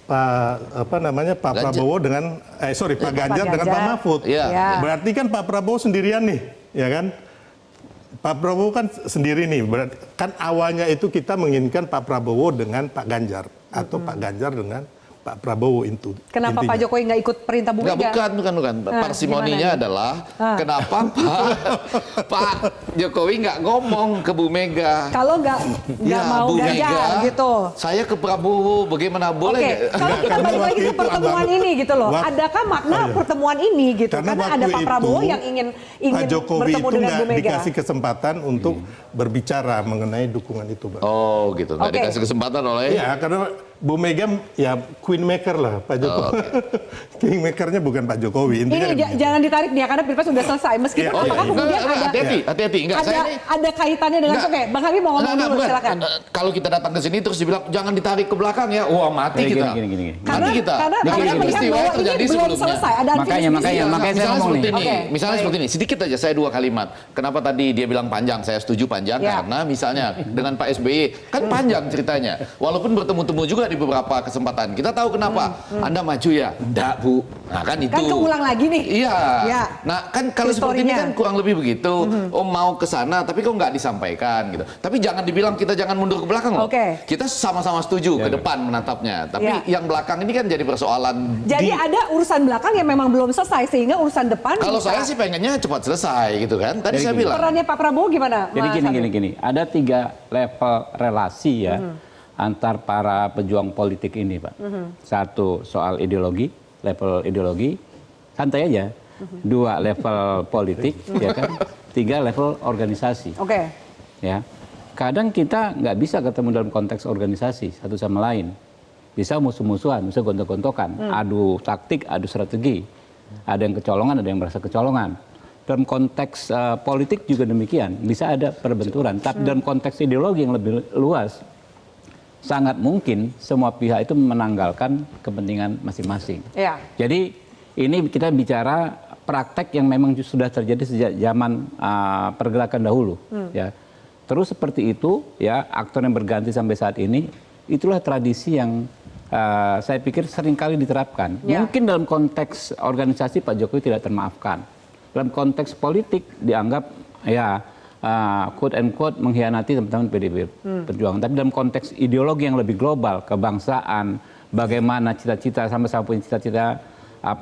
Pak Prabowo dengan Pak Ganjar dengan Pak Mahfud. Berarti kan Pak Prabowo sendirian nih, ya kan? Pak Prabowo kan sendiri nih, kan awalnya itu kita menginginkan Pak Prabowo dengan Pak Ganjar atau Pak Ganjar dengan Pak Prabowo itu. Kenapa intinya. Pak Jokowi nggak ikut perintah Bu Mega? Bukan. Parsimoninya adalah kenapa Pak Jokowi nggak ngomong ke Bu Mega? Kalau nggak mau Ganjar gitu. Saya ke Prabowo, bagaimana boleh? Kalau kita balik lagi ke pertemuan ini gitu loh, adakah makna pertemuan ini gitu? Karena ada Pak Prabowo yang ingin Pak Jokowi bertemu itu dengan Bu Mega. dikasih kesempatan untuk berbicara mengenai dukungan itu, Bang. Oh gitu, nggak dikasih kesempatan oleh? Iya, karena Bu Mega ya queen maker lah, Pak Jokowi. King makernya bukan Pak Jokowi. Intinya ini jangan ditarik nih ya, karena Pilpres sudah selesai. Meskipun apakah kemudian hati-hati, ada kaitannya dengan Bang Habib mau ngomong dulu, silakan. Kalau kita datang ke sini terus dibilang jangan ditarik ke belakang ya, wah mati kita. Mati kita. Karena melihat bahwa ini belum selesai. Ada makanya saya ngomong nih. Misalnya seperti ini, sedikit aja saya 2 kalimat. Kenapa tadi dia bilang panjang? Saya setuju panjang karena misalnya dengan Pak SBY kan panjang ceritanya. Walaupun bertemu-temu juga di beberapa kesempatan. Kita tahu kenapa. Anda maju ya? Enggak, Bu. Nah, kan itu. Kan keulang lagi nih. Iya. Nah, kan kalau seperti ini kan kurang lebih begitu. Oh, mau ke sana tapi kok nggak disampaikan gitu. Tapi jangan dibilang kita jangan mundur ke belakang loh. Kita sama-sama setuju ke depan menatapnya. Tapi yang belakang ini kan jadi persoalan. Jadi ada urusan belakang yang memang belum selesai sehingga urusan depan kalau saya sih pengennya cepat selesai gitu kan. Tadi saya bilang. Perannya Pak Prabowo gimana? Jadi gini. Ada 3 level relasi ya. Antar para pejuang politik ini, Pak. 1 soal ideologi, level ideologi, santai aja. 2 level politik, ya kan. 3 level organisasi. Ya, kadang kita nggak bisa ketemu dalam konteks organisasi satu sama lain. Bisa musuh-musuhan, bisa gontok-gontokan, adu taktik, adu strategi. Ada yang kecolongan, ada yang merasa kecolongan. Dalam konteks politik juga demikian, bisa ada perbenturan. Tapi dalam konteks ideologi yang lebih luas, sangat mungkin semua pihak itu menanggalkan kepentingan masing-masing. Ya. Jadi ini kita bicara praktek yang memang sudah terjadi sejak zaman pergerakan dahulu. Ya. Terus seperti itu, ya, aktor yang berganti sampai saat ini, itulah tradisi yang saya pikir seringkali diterapkan. Ya. Mungkin dalam konteks organisasi Pak Jokowi tidak termaafkan. Dalam konteks politik dianggap ya quote and quote mengkhianati teman-teman PDIP Perjuangan. Tapi dalam konteks ideologi yang lebih global, kebangsaan, bagaimana cita-cita sama-sama punya cita-cita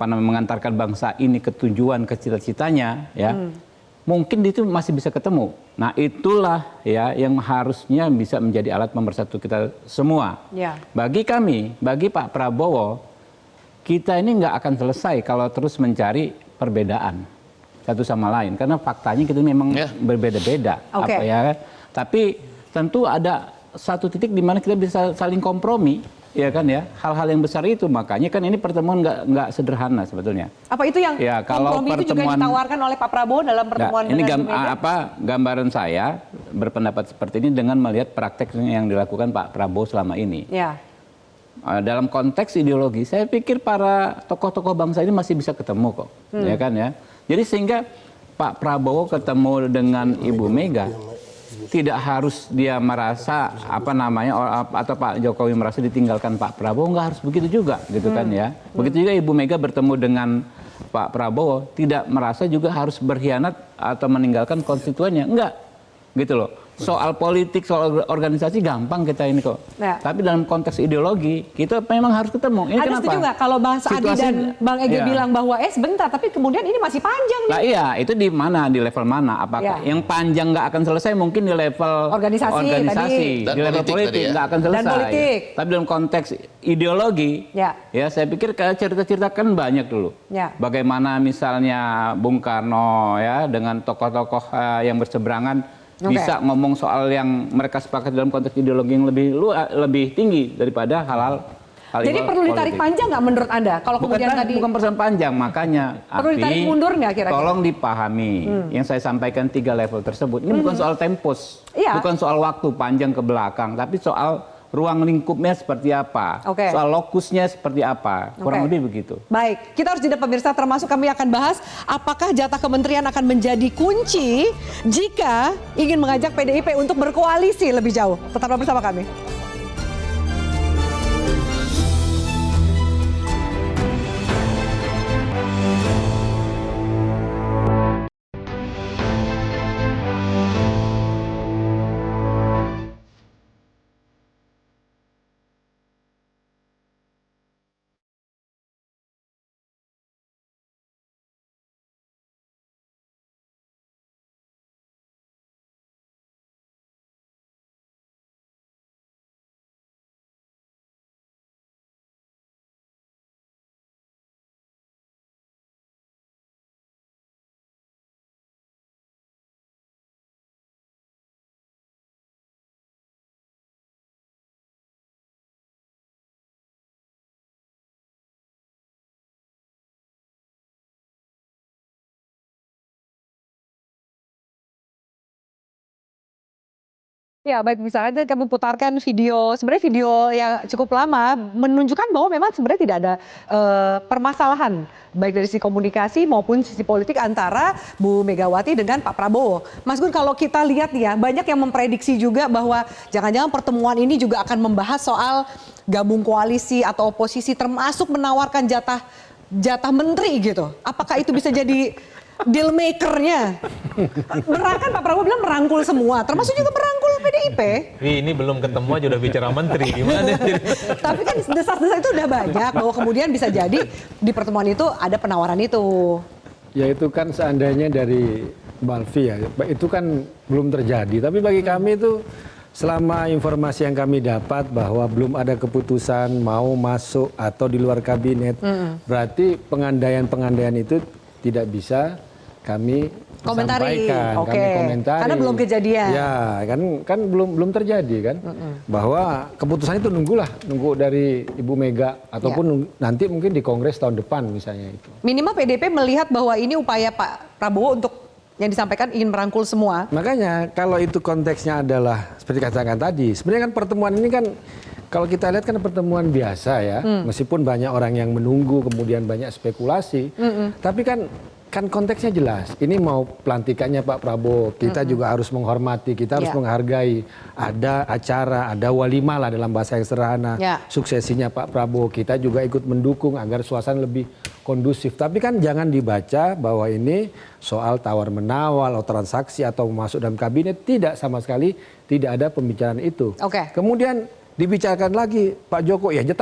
mengantarkan bangsa ini ke tujuan, ke cita-citanya, ya. Mungkin itu masih bisa ketemu. Nah, itulah ya yang harusnya bisa menjadi alat pemersatu kita semua. Ya. Bagi kami, bagi Pak Prabowo, kita ini nggak akan selesai kalau terus mencari perbedaan satu sama lain, karena faktanya kita memang berbeda-beda. Okay. Ya, tapi tentu ada satu titik di mana kita bisa saling kompromi, ya kan ya, hal-hal yang besar itu. Makanya kan ini pertemuan nggak sederhana sebetulnya. Apa itu yang ya, kalau kompromi itu juga ditawarkan oleh Pak Prabowo dalam pertemuan ini dengan gambaran saya berpendapat seperti ini dengan melihat praktek yang dilakukan Pak Prabowo selama ini. Ya. Dalam konteks ideologi, saya pikir para tokoh-tokoh bangsa ini masih bisa ketemu kok, ya kan ya. Jadi sehingga Pak Prabowo ketemu dengan Ibu Mega tidak harus dia merasa atau Pak Jokowi merasa ditinggalkan Pak Prabowo, nggak harus begitu juga, gitu kan ya. Begitu juga Ibu Mega bertemu dengan Pak Prabowo tidak merasa juga harus berkhianat atau meninggalkan konstituennya, enggak, gitu loh. Soal politik, soal organisasi gampang kita ini kok. Nah. Tapi dalam konteks ideologi kita memang harus ketemu. Ini Anda setuju nggak kalau Bang Saadi dan Bang Ege bilang bahwa sebentar, tapi kemudian ini masih panjang nih? Nah, iya, itu di mana, di level mana? Apakah yang panjang nggak akan selesai mungkin di level organisasi dan di level politik nggak akan selesai. Dan politik. Tapi dalam konteks ideologi, ya saya pikir cerita-cerita kan banyak dulu. Ya. Bagaimana misalnya Bung Karno ya dengan tokoh-tokoh yang berseberangan bisa ngomong soal yang mereka sepakat dalam konteks ideologi yang lebih tinggi daripada hal-hal. Jadi perlu ditarik panjang nggak menurut Anda? Kalau kemudian tadi bukan persoalan panjang, makanya perlu ditarik mundur nggak kira-kira? Tolong dipahami yang saya sampaikan 3 level tersebut. Ini bukan soal tempus, bukan soal waktu panjang ke belakang, tapi soal ruang lingkupnya seperti apa, soal lokusnya seperti apa, kurang lebih begitu. Baik, kita harus jeda pemirsa, termasuk kami akan bahas apakah jatah kementerian akan menjadi kunci jika ingin mengajak PDIP untuk berkoalisi lebih jauh. Tetaplah bersama kami. Ya baik, misalnya kami putarkan video, sebenarnya video yang cukup lama menunjukkan bahwa memang sebenarnya tidak ada permasalahan baik dari sisi komunikasi maupun sisi politik antara Bu Megawati dengan Pak Prabowo. Mas Gun, kalau kita lihat ya, banyak yang memprediksi juga bahwa jangan-jangan pertemuan ini juga akan membahas soal gabung koalisi atau oposisi, termasuk menawarkan jatah menteri gitu. Apakah itu bisa jadi deal makernya? Kan Pak Prabowo bilang merangkul semua, termasuk juga merangkul PDIP. Ini belum ketemu aja udah bicara menteri, gimana? Tapi kan desas-desus itu udah banyak bahwa kemudian bisa jadi di pertemuan itu ada penawaran itu. Ya itu kan seandainya dari Balfi ya, itu kan belum terjadi. Tapi bagi kami itu selama informasi yang kami dapat bahwa belum ada keputusan mau masuk atau di luar kabinet, berarti pengandaian itu tidak bisa kami sampaikan, kami komentari. Karena belum kejadian. Ya, kan belum terjadi kan. Bahwa keputusan itu nunggu dari Ibu Mega ataupun nanti mungkin di Kongres tahun depan misalnya itu. Minimal PDIP melihat bahwa ini upaya Pak Prabowo untuk yang disampaikan ingin merangkul semua. Makanya kalau itu konteksnya adalah seperti katakan tadi, sebenarnya kan pertemuan ini kan kalau kita lihat kan pertemuan biasa ya, meskipun banyak orang yang menunggu, kemudian banyak spekulasi, tapi kan konteksnya jelas. Ini mau pelantikannya Pak Prabowo, kita juga harus menghormati, kita harus menghargai. Ada acara, ada walimah lah dalam bahasa yang sederhana. Suksesinya Pak Prabowo, kita juga ikut mendukung agar suasana lebih kondusif. Tapi kan jangan dibaca bahwa ini soal tawar-menawar, atau transaksi, atau masuk dalam kabinet. Tidak, sama sekali tidak ada pembicaraan itu. Kemudian dibicarakan lagi Pak Jokowi, ya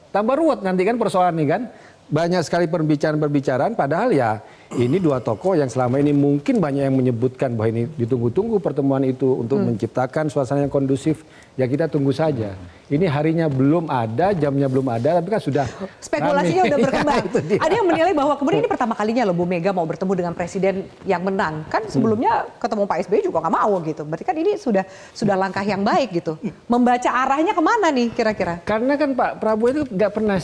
tambah ruwet nanti kan persoalan ini kan. Banyak sekali pembicaraan padahal ya ini dua tokoh yang selama ini mungkin banyak yang menyebutkan bahwa ini ditunggu-tunggu pertemuan itu untuk menciptakan suasana yang kondusif. Ya kita tunggu saja. Ini harinya belum ada, jamnya belum ada, tapi kan sudah spekulasinya rame. udah berkembang. Ya, ada yang menilai bahwa kemudian ini pertama kalinya loh Bu Mega mau bertemu dengan presiden yang menang. Kan sebelumnya ketemu Pak SBY juga nggak mau gitu. Berarti kan ini sudah langkah yang baik gitu. Membaca arahnya kemana nih kira-kira? Karena kan Pak Prabowo itu nggak pernah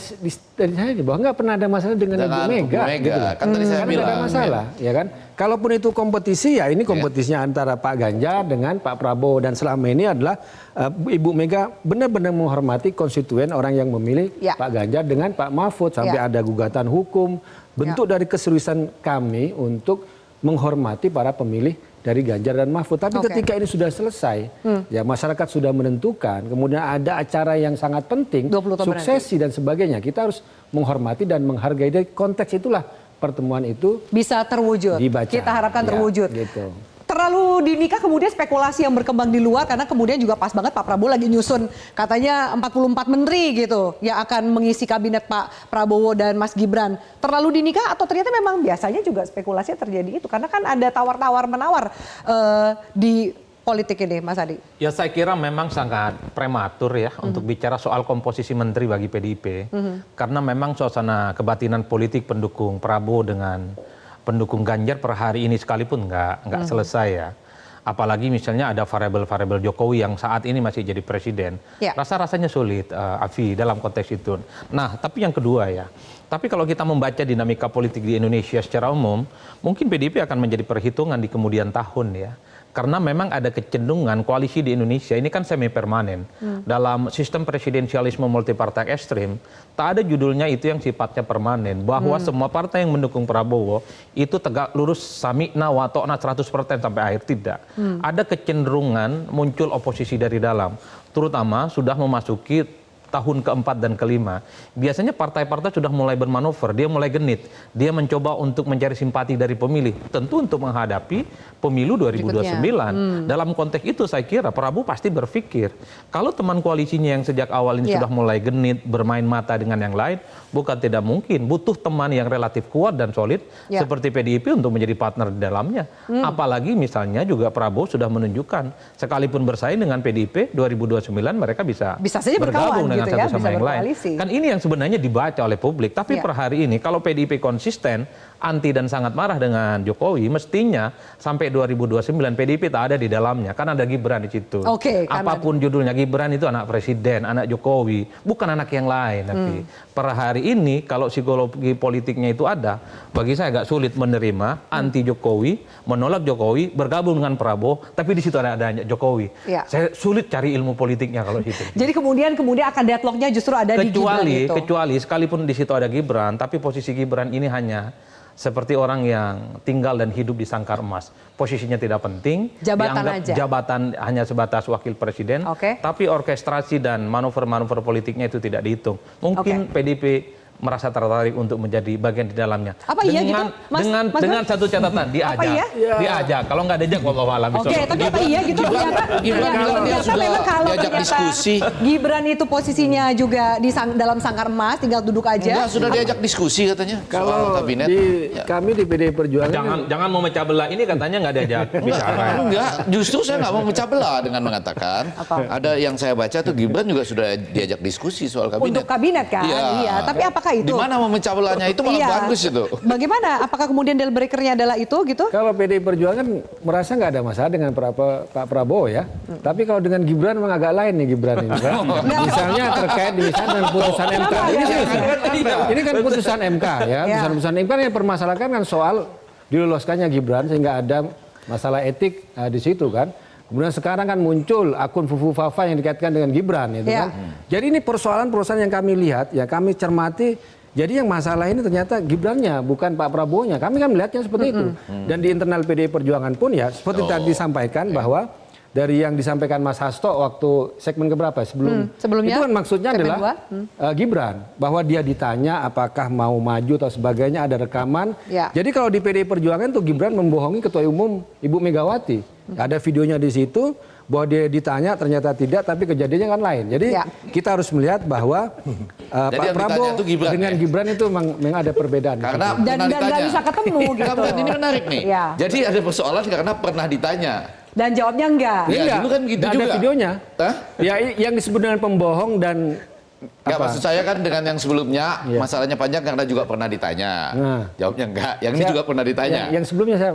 dari saya bahwa nggak pernah ada masalah dengan Ibu Mega. Gitu. Kan tadi saya bilang. Nggak ada masalah, ya kan? Kalaupun itu kompetisi ya ini kompetisinya antara Pak Ganjar dengan Pak Prabowo, dan selama ini adalah Ibu Mega benar-benar menghormati konstituen orang yang memilih Pak Ganjar dengan Pak Mahfud sampai ada gugatan hukum, bentuk dari keseriusan kami untuk menghormati para pemilih dari Ganjar dan Mahfud. Tapi ketika ini sudah selesai, ya masyarakat sudah menentukan, kemudian ada acara yang sangat penting, suksesi dan sebagainya, kita harus menghormati dan menghargai. Dari konteks itulah pertemuan itu bisa terwujud. Dibaca. Kita harapkan terwujud. Gitu. Terlalu dini kah kemudian spekulasi yang berkembang di luar, karena kemudian juga pas banget Pak Prabowo lagi nyusun katanya 44 menteri gitu yang akan mengisi kabinet Pak Prabowo dan Mas Gibran. Terlalu dini kah atau ternyata memang biasanya juga spekulasinya terjadi itu, karena kan ada tawar-tawar menawar di politik ini, Mas Adi? Ya saya kira memang sangat prematur ya untuk bicara soal komposisi menteri bagi PDIP. Karena memang suasana kebatinan politik pendukung Prabowo dengan pendukung Ganjar per hari ini sekalipun nggak selesai ya. Apalagi misalnya ada variabel-variabel Jokowi yang saat ini masih jadi presiden. Rasa-rasanya sulit, Afi, dalam konteks itu. Nah, tapi yang kedua ya. Tapi kalau kita membaca dinamika politik di Indonesia secara umum, mungkin PDIP akan menjadi perhitungan di kemudian tahun ya. Karena memang ada kecenderungan koalisi di Indonesia ini kan semi permanen. Dalam sistem presidensialisme multipartai ekstrim, tak ada judulnya itu yang sifatnya permanen. Bahwa semua partai yang mendukung Prabowo itu tegak lurus sami'na wa ta'na 100% sampai akhir, tidak. Ada kecenderungan muncul oposisi dari dalam. Terutama sudah memasuki tahun keempat dan kelima, biasanya partai-partai sudah mulai bermanuver, dia mulai genit, dia mencoba untuk mencari simpati dari pemilih, tentu untuk menghadapi pemilu 2029. Dalam konteks itu saya kira Prabowo pasti berpikir, kalau teman koalisinya yang sejak awal ini sudah mulai genit, bermain mata dengan yang lain, bukan tidak mungkin butuh teman yang relatif kuat dan solid seperti PDIP untuk menjadi partner di dalamnya. Apalagi misalnya juga Prabowo sudah menunjukkan, sekalipun bersaing dengan PDIP 2029 mereka bisa saja bergabung dengan gitu satu sama yang lain. Kan ini yang sebenarnya dibaca oleh publik. Tapi per hari ini kalau PDIP konsisten, anti dan sangat marah dengan Jokowi, mestinya sampai 2029 PDIP tak ada di dalamnya. Kan ada Gibran di situ. Apapun judulnya, Gibran itu anak presiden, anak Jokowi, bukan anak yang lain. Tapi per hari ini kalau psikologi politiknya itu ada, bagi saya agak sulit menerima anti Jokowi, menolak Jokowi, bergabung dengan Prabowo, tapi di situ ada Jokowi. Saya sulit cari ilmu politiknya kalau situ. Jadi kemudian akan deadlocknya justru ada di Gibran itu. Kecuali sekalipun di situ ada Gibran, tapi posisi Gibran ini hanya seperti orang yang tinggal dan hidup di sangkar emas. Posisinya tidak penting, jabatan hanya sebatas wakil presiden, tapi orkestrasi dan manuver-manuver politiknya itu tidak dihitung. Mungkin PDIP merasa tertarik untuk menjadi bagian di dalamnya. Dengan satu catatan, diajak. Kalau nggak diajak, wallahu a'lam. Tapi apa iya gitu ternyata memang kalau diskusi. Gibran itu posisinya juga dalam sangkar emas, tinggal duduk aja. Sudah diajak diskusi katanya. Kalau kabinet. Kami di PDI Perjuangan jangan mau memecah belah, ini katanya nggak diajak bicara. Enggak, justru saya nggak mau memecah belah dengan mengatakan ada yang saya baca tuh Gibran juga sudah diajak diskusi soal kabinet. Untuk kabinet kan, iya. Tapi apakah itu? Di mana memecah belahnya itu malah bagus itu. Bagaimana? Apakah kemudian deal breaker-nya adalah itu gitu? Kalau PDI Perjuangan merasa nggak ada masalah dengan Pak Prabowo ya. Tapi kalau dengan Gibran memang agak lain nih Gibran ini kan. Misalnya terkait misalnya dengan putusan MK. Ini kan putusan MK ya. Putusan MK yang permasalahkan kan soal diloloskannya Gibran sehingga ada masalah etik di situ kan. Kemudian sekarang kan muncul akun Fufu Fafa yang dikaitkan dengan Gibran itu kan. Jadi ini persoalan-persoalan yang kami lihat ya, kami cermati. Jadi yang masalah ini ternyata Gibrannya bukan Pak Prabowo-nya. Kami kan melihatnya seperti itu. Dan di internal PDI Perjuangan pun ya seperti tadi disampaikan bahwa dari yang disampaikan Mas Hasto waktu segmen keberapa sebelumnya itu kan maksudnya adalah Gibran, bahwa dia ditanya apakah mau maju atau sebagainya, ada rekaman. Jadi kalau di PDI Perjuangan tuh Gibran membohongi Ketua Umum Ibu Megawati. Ada videonya di situ bahwa dia ditanya ternyata tidak, tapi kejadiannya kan lain. Jadi kita harus melihat bahwa Pak Prabowo dengan Gibran itu memang ada perbedaan. Karena dan nggak bisa ketemu gitu. Ini menarik nih. Jadi ada persoalan karena pernah ditanya. Dan jawabnya enggak. Iya, dulu kan gitu juga. Ada videonya. Ya, yang disebut dengan pembohong dan Enggak, maksud saya kan dengan yang sebelumnya masalahnya panjang karena juga pernah ditanya. Jawabnya enggak. Yang ini juga pernah ditanya. Yang sebelumnya saya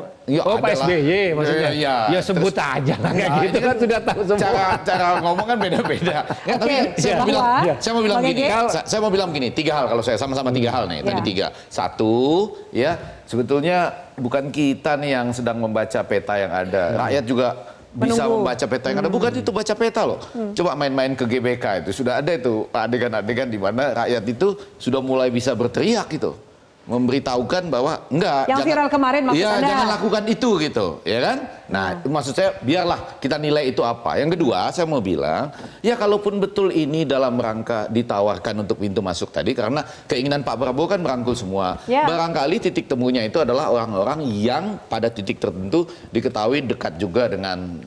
Pak SBY maksudnya. Ya sebut terus, aja lah kayak gitu kan sudah tahu semua. Cara ngomong kan beda-beda. Tapi saya mau bilang gini, 3 hal kalau saya sama-sama 3 hal nih. Tadi 3. 1 ya, sebetulnya bukan kita nih yang sedang membaca peta yang ada. Rakyat juga bisa membaca peta yang ada. Bukan itu baca peta loh. Coba main-main ke GBK itu. Sudah ada itu adegan-adegan di mana rakyat itu sudah mulai bisa berteriak gitu. Memberitahukan bahwa enggak. Yang viral kemarin maksud Anda. Jangan lakukan itu gitu. Ya kan? Nah, maksud saya biarlah kita nilai itu apa. Yang kedua, saya mau bilang, ya kalaupun betul ini dalam rangka ditawarkan untuk pintu masuk tadi, karena keinginan Pak Prabowo kan merangkul semua. Barangkali titik temunya itu adalah orang-orang yang pada titik tertentu diketahui dekat juga dengan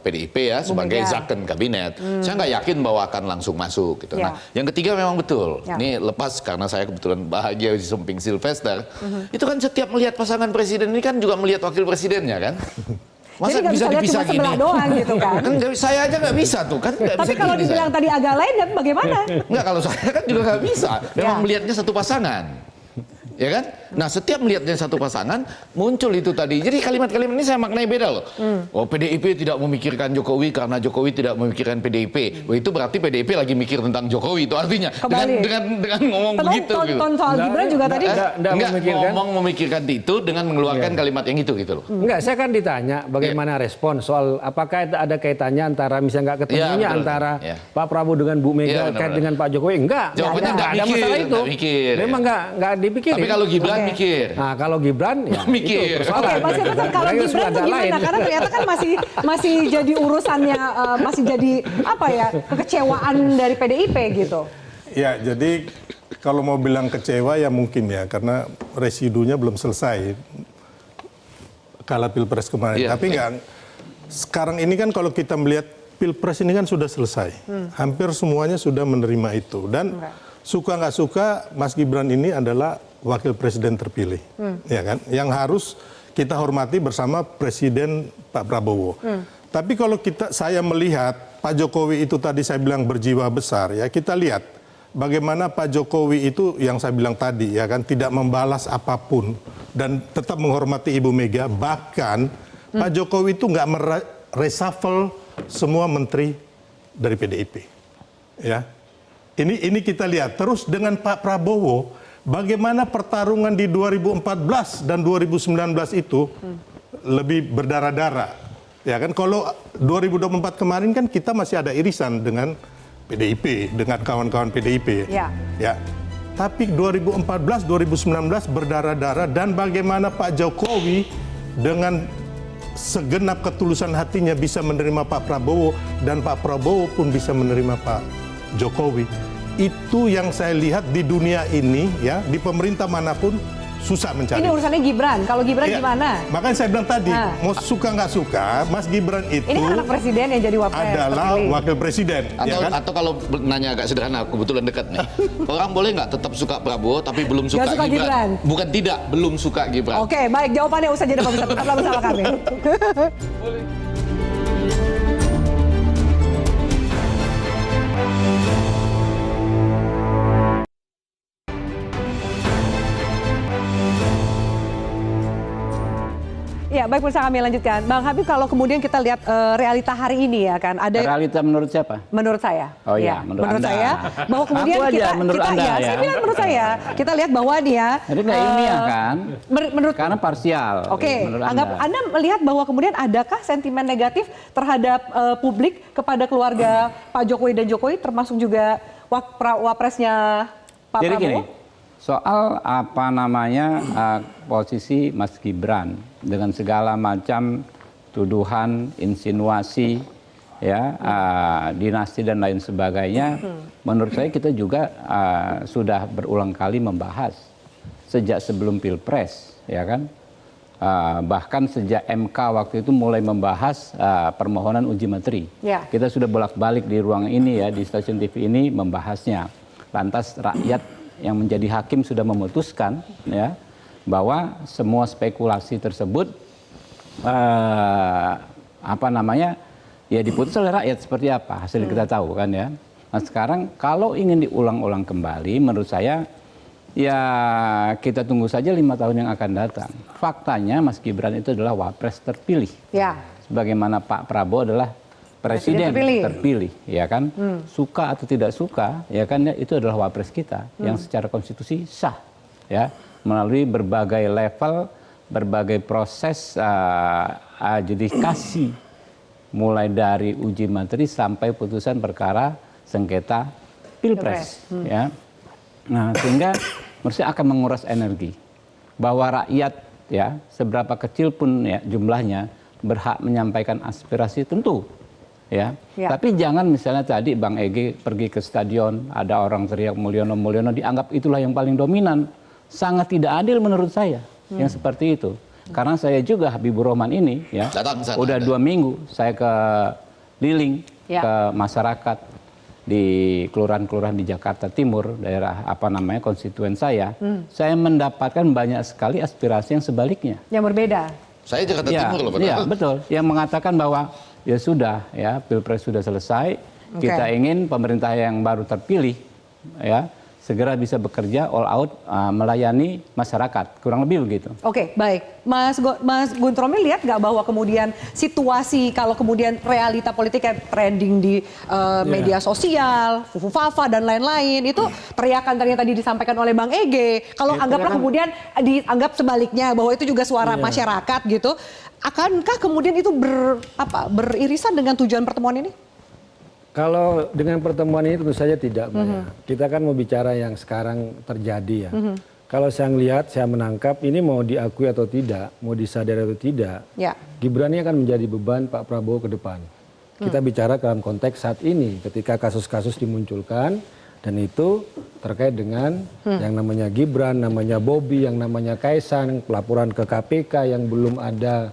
PDIP ya, sebagai zakon kabinet. Saya nggak yakin bahwa akan langsung masuk gitu. Nah, yang ketiga memang betul. Ini lepas karena saya kebetulan bahagia di samping Sylvester. Itu kan setiap melihat pasangan presiden ini kan juga melihat wakil presidennya kan. Masa jadi bisa dipisah gini? sebelah doang gitu kan. Saya aja nggak bisa tuh kan. Tapi kalau dibilang tadi agak lain, bagaimana? Enggak, kalau saya kan juga nggak bisa. Memang melihatnya satu pasangan. Ya kan? Nah, setiap melihatnya satu pasangan muncul itu tadi. Jadi kalimat-kalimat ini saya maknai beda loh. Oh, PDIP tidak memikirkan Jokowi karena Jokowi tidak memikirkan PDIP. Oh, itu berarti PDIP lagi mikir tentang Jokowi itu artinya. Dengan ngomong begitu gitu. Soal Gibran juga tadi enggak ngomong memikirkan itu dengan mengeluarkan kalimat yang itu gitu loh. Enggak, saya kan ditanya bagaimana respon soal apakah ada kaitannya antara misalnya nggak ketemunya antara Pak Prabowo dengan Bu Mega kait dengan Pak Jokowi. Enggak. Jawabannya enggak ada masalah itu. Memang enggak dipikirin. Tapi kalau Gibran mikir. Nah, kalau Gibran ya mikir. Oke, Mas Yofat, kalau Gibran tuh gimana? Karena ternyata kan masih jadi urusannya, masih jadi apa ya, kekecewaan dari PDIP gitu. Ya, jadi kalau mau bilang kecewa ya mungkin ya, karena residunya belum selesai. Kalah Pilpres kemarin. Tapi enggak, sekarang ini kan kalau kita melihat Pilpres ini kan sudah selesai. Hampir semuanya sudah menerima itu. Dan suka nggak suka, Mas Gibran ini adalah wakil presiden terpilih, ya kan? Yang harus kita hormati bersama Presiden Pak Prabowo. Tapi kalau saya melihat Pak Jokowi itu tadi saya bilang berjiwa besar, ya kita lihat bagaimana Pak Jokowi itu yang saya bilang tadi, ya kan, tidak membalas apapun dan tetap menghormati Ibu Mega. Bahkan Pak Jokowi itu nggak mereshuffle semua menteri dari PDIP, ya. Ini kita lihat terus dengan Pak Prabowo, bagaimana pertarungan di 2014 dan 2019 itu lebih berdarah-darah. Ya kan, kalau 2024 kemarin kan kita masih ada irisan dengan PDIP, dengan kawan-kawan PDIP. Ya. Tapi 2014, 2019 berdarah-darah, dan bagaimana Pak Jokowi dengan segenap ketulusan hatinya bisa menerima Pak Prabowo, dan Pak Prabowo pun bisa menerima Pak Jokowi. Itu yang saya lihat di dunia ini, ya, di pemerintah manapun susah mencari. Ini urusannya Gibran. Kalau Gibran gimana? Makanya saya bilang tadi, mau suka nggak suka, Mas Gibran itu ini anak presiden yang jadi adalah wakil presiden. Atau kalau nanya agak sederhana, kebetulan dekat nih. Orang boleh nggak tetap suka Prabowo tapi belum suka Gibran? Bukan tidak, belum suka Gibran. Oke, baik, jawabannya usah jadi pemirsa. Tetaplah bersama kami. Ya, baik, pemirsa, kami lanjutkan. Bang Habib, kalau kemudian kita lihat realita hari ini ya kan, ada realita menurut siapa? Menurut saya. Oh iya, menurut Anda. saya bahwa kemudian Aku aja, kita menurut Anda, ya. saya bilang menurut saya, kita lihat bahwa dia jadi nggak ilmiah kan? Menurut karena parsial. Oke, anggap Anda melihat bahwa kemudian adakah sentimen negatif terhadap publik kepada keluarga Pak Jokowi dan Jokowi, termasuk juga wapresnya Pak Jadi Prabowo? gini, soal apa namanya posisi Mas Gibran dengan segala macam tuduhan, insinuasi, ya dinasti dan lain sebagainya, menurut saya kita juga sudah berulang kali membahas sejak sebelum Pilpres, ya kan? Bahkan sejak MK waktu itu mulai membahas permohonan uji materi. Ya. Kita sudah bolak-balik di ruang ini ya, di stasiun TV ini membahasnya. Lantas rakyat yang menjadi hakim sudah memutuskan ya bahwa semua spekulasi tersebut apa namanya ya diputus oleh rakyat seperti apa hasil kita tahu kan ya. Nah sekarang kalau ingin diulang-ulang kembali menurut saya ya kita tunggu saja 5 tahun yang akan datang. Faktanya Mas Gibran itu adalah wapres terpilih. Ya. Sebagaimana Pak Prabowo adalah presiden terpilih, ya kan, suka atau tidak suka, ya kan, itu adalah wapres kita yang secara konstitusi sah, ya, melalui berbagai level, berbagai proses adjudikasi, mulai dari uji materi sampai putusan perkara sengketa pilpres, ya. Nah, sehingga menurut saya akan menguras energi, bahwa rakyat, ya, seberapa kecil pun ya jumlahnya berhak menyampaikan aspirasi tentu. Ya. Tapi jangan misalnya tadi Bang Ege pergi ke stadion, ada orang teriak Mulyono, Mulyono, dianggap itulah yang paling dominan. Sangat tidak adil menurut saya yang seperti itu. Karena saya juga Habibur Rahman ini ya, udah 2 minggu saya keliling ke masyarakat di kelurahan-kelurahan di Jakarta Timur, daerah apa namanya konstituen saya. Saya mendapatkan banyak sekali aspirasi yang sebaliknya. Yang berbeda. Saya Jakarta Timur loh, Iya, betul. Yang mengatakan bahwa ya sudah, ya Pilpres sudah selesai, kita ingin pemerintah yang baru terpilih, ya segera bisa bekerja all out melayani masyarakat, kurang lebih begitu. Oke, baik. Mas Gun Romil lihat nggak bahwa kemudian situasi kalau kemudian realita politiknya trending di media sosial, Fufu-Fafa dan lain-lain, itu teriakan yang tadi disampaikan oleh Bang Ege. Kalau anggaplah kemudian dianggap sebaliknya bahwa itu juga suara masyarakat gitu, akankah kemudian itu beririsan dengan tujuan pertemuan ini? Kalau dengan pertemuan ini tentu saja tidak, Mbak. Ya. Kita kan mau bicara yang sekarang terjadi ya. Kalau saya melihat, saya menangkap ini mau diakui atau tidak, mau disadari atau tidak, Gibran ini akan menjadi beban Pak Prabowo ke depan. Kita bicara dalam konteks saat ini, ketika kasus-kasus dimunculkan, dan itu terkait dengan yang namanya Gibran, namanya Bobi, yang namanya Kaisang, pelaporan ke KPK yang belum ada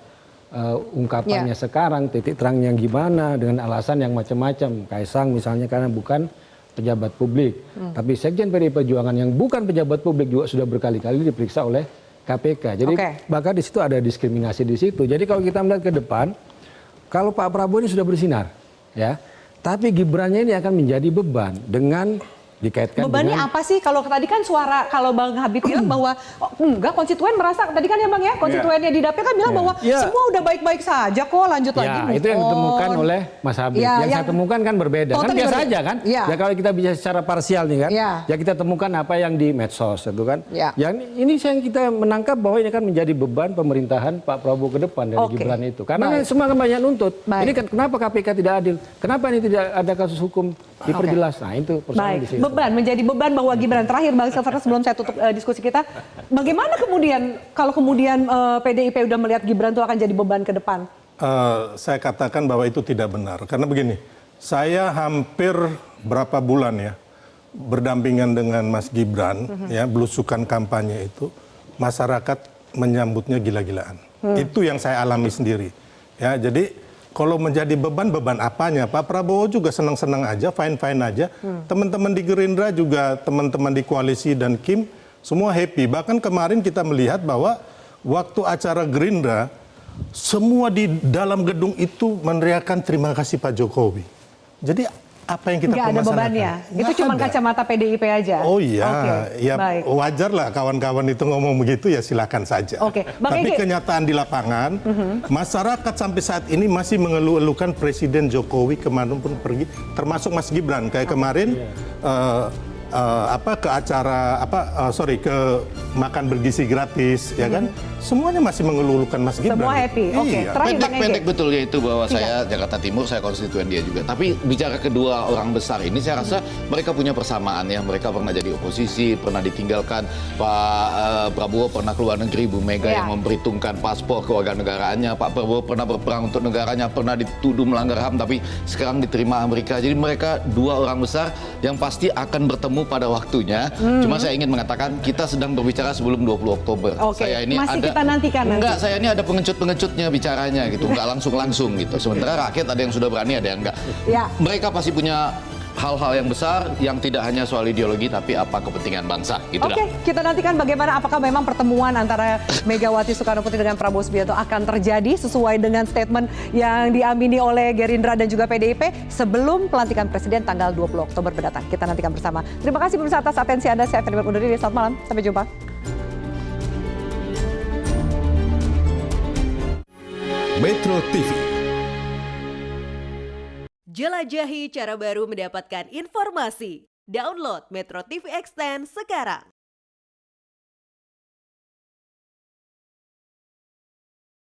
ungkapannya sekarang, titik terangnya gimana, dengan alasan yang macam-macam. Kaisang misalnya karena bukan pejabat publik. Tapi Sekjen PDI Perjuangan yang bukan pejabat publik juga sudah berkali-kali diperiksa oleh KPK. Jadi bahkan di situ ada diskriminasi di situ. Jadi kalau kita melihat ke depan, kalau Pak Prabowo ini sudah bersinar, ya, tapi Gibrannya ini akan menjadi beban dengan dikaitkan bebannya dengan, apa sih? Kalau tadi kan suara, kalau Bang Habib bilang bahwa enggak, konstituen merasa, tadi kan ya Bang ya, konstituennya di Dapil kan bilang bahwa semua udah baik-baik saja kok, lanjut lagi. Itu yang ditemukan oleh Mas Habib. Yang saya temukan kan berbeda. Kan biasa aja kan? Ya kalau kita bisa secara parsial nih kan, ya kita temukan apa yang di medsos itu kan. Yang ini yang kita menangkap bahwa ini akan menjadi beban pemerintahan Pak Prabowo ke depan dari Gibran itu. Karena semua kan banyak nuntut. Ini kan kenapa KPK tidak adil? Kenapa ini tidak ada kasus hukum diperjelas? Nah itu persoalan di sini. Beban, menjadi beban bahwa Gibran. Terakhir Bang Silver, sebelum saya tutup diskusi kita, bagaimana kemudian kalau kemudian PDIP udah melihat Gibran itu akan jadi beban ke depan? Saya katakan bahwa itu tidak benar. Karena begini, saya hampir berapa bulan ya berdampingan dengan Mas Gibran, ya belusukan kampanye itu, masyarakat menyambutnya gila-gilaan. Itu yang saya alami sendiri. Ya, jadi kalau menjadi beban apanya? Pak Prabowo juga senang-senang aja, fine-fine aja. Teman-teman di Gerindra juga, teman-teman di koalisi dan Kim, semua happy. Bahkan kemarin kita melihat bahwa waktu acara Gerindra, semua di dalam gedung itu meneriakan terima kasih Pak Jokowi. Jadi apa yang kita nggak ada bebannya. Itu cuma kacamata PDIP aja. Oh iya, ya baik. wajar lah kawan-kawan itu ngomong begitu, ya silakan saja. Tapi kenyataan di lapangan, masyarakat sampai saat ini masih mengeluh-elukan Presiden Jokowi kemanapun pergi, termasuk Mas Gibran. Kayak kemarin ke acara ke makan bergizi gratis, ya kan? Semuanya masih mengeluhkan Mas Gibran. Semua happy. Pendek betulnya itu bahwa saya Jakarta Timur, saya konstituen dia juga. Tapi bicara kedua orang besar ini, saya rasa mereka punya persamaan ya. Mereka pernah jadi oposisi, pernah ditinggalkan. Pak Prabowo pernah keluar negeri, Bu Mega yang memperhitungkan paspor kewarganegaraannya. Pak Prabowo pernah berperang untuk negaranya, pernah dituduh melanggar HAM, tapi sekarang diterima Amerika. Jadi mereka dua orang besar yang pasti akan bertemu pada waktunya. Cuma saya ingin mengatakan kita sedang berbicara sebelum 20 Oktober. Saya ini masih kita nantikan enggak, saya ini ada pengecut-pengecutnya bicaranya gitu, enggak langsung gitu. Sementara rakyat ada yang sudah berani, ada yang enggak. Mereka pasti punya hal-hal yang besar yang tidak hanya soal ideologi tapi apa kepentingan bangsa gitu. Kita nantikan bagaimana, apakah memang pertemuan antara Megawati Soekarnoputri dengan Prabowo Subianto akan terjadi sesuai dengan statement yang diamini oleh Gerindra dan juga PDIP sebelum pelantikan Presiden tanggal 20 Oktober mendatang. Kita nantikan bersama. Terima kasih pemirsa atas atensi Anda. Saya Ferdinand undur diri. Selamat malam. Sampai jumpa. Metro TV. Jelajahi cara baru mendapatkan informasi. Download Metro TV Extend sekarang.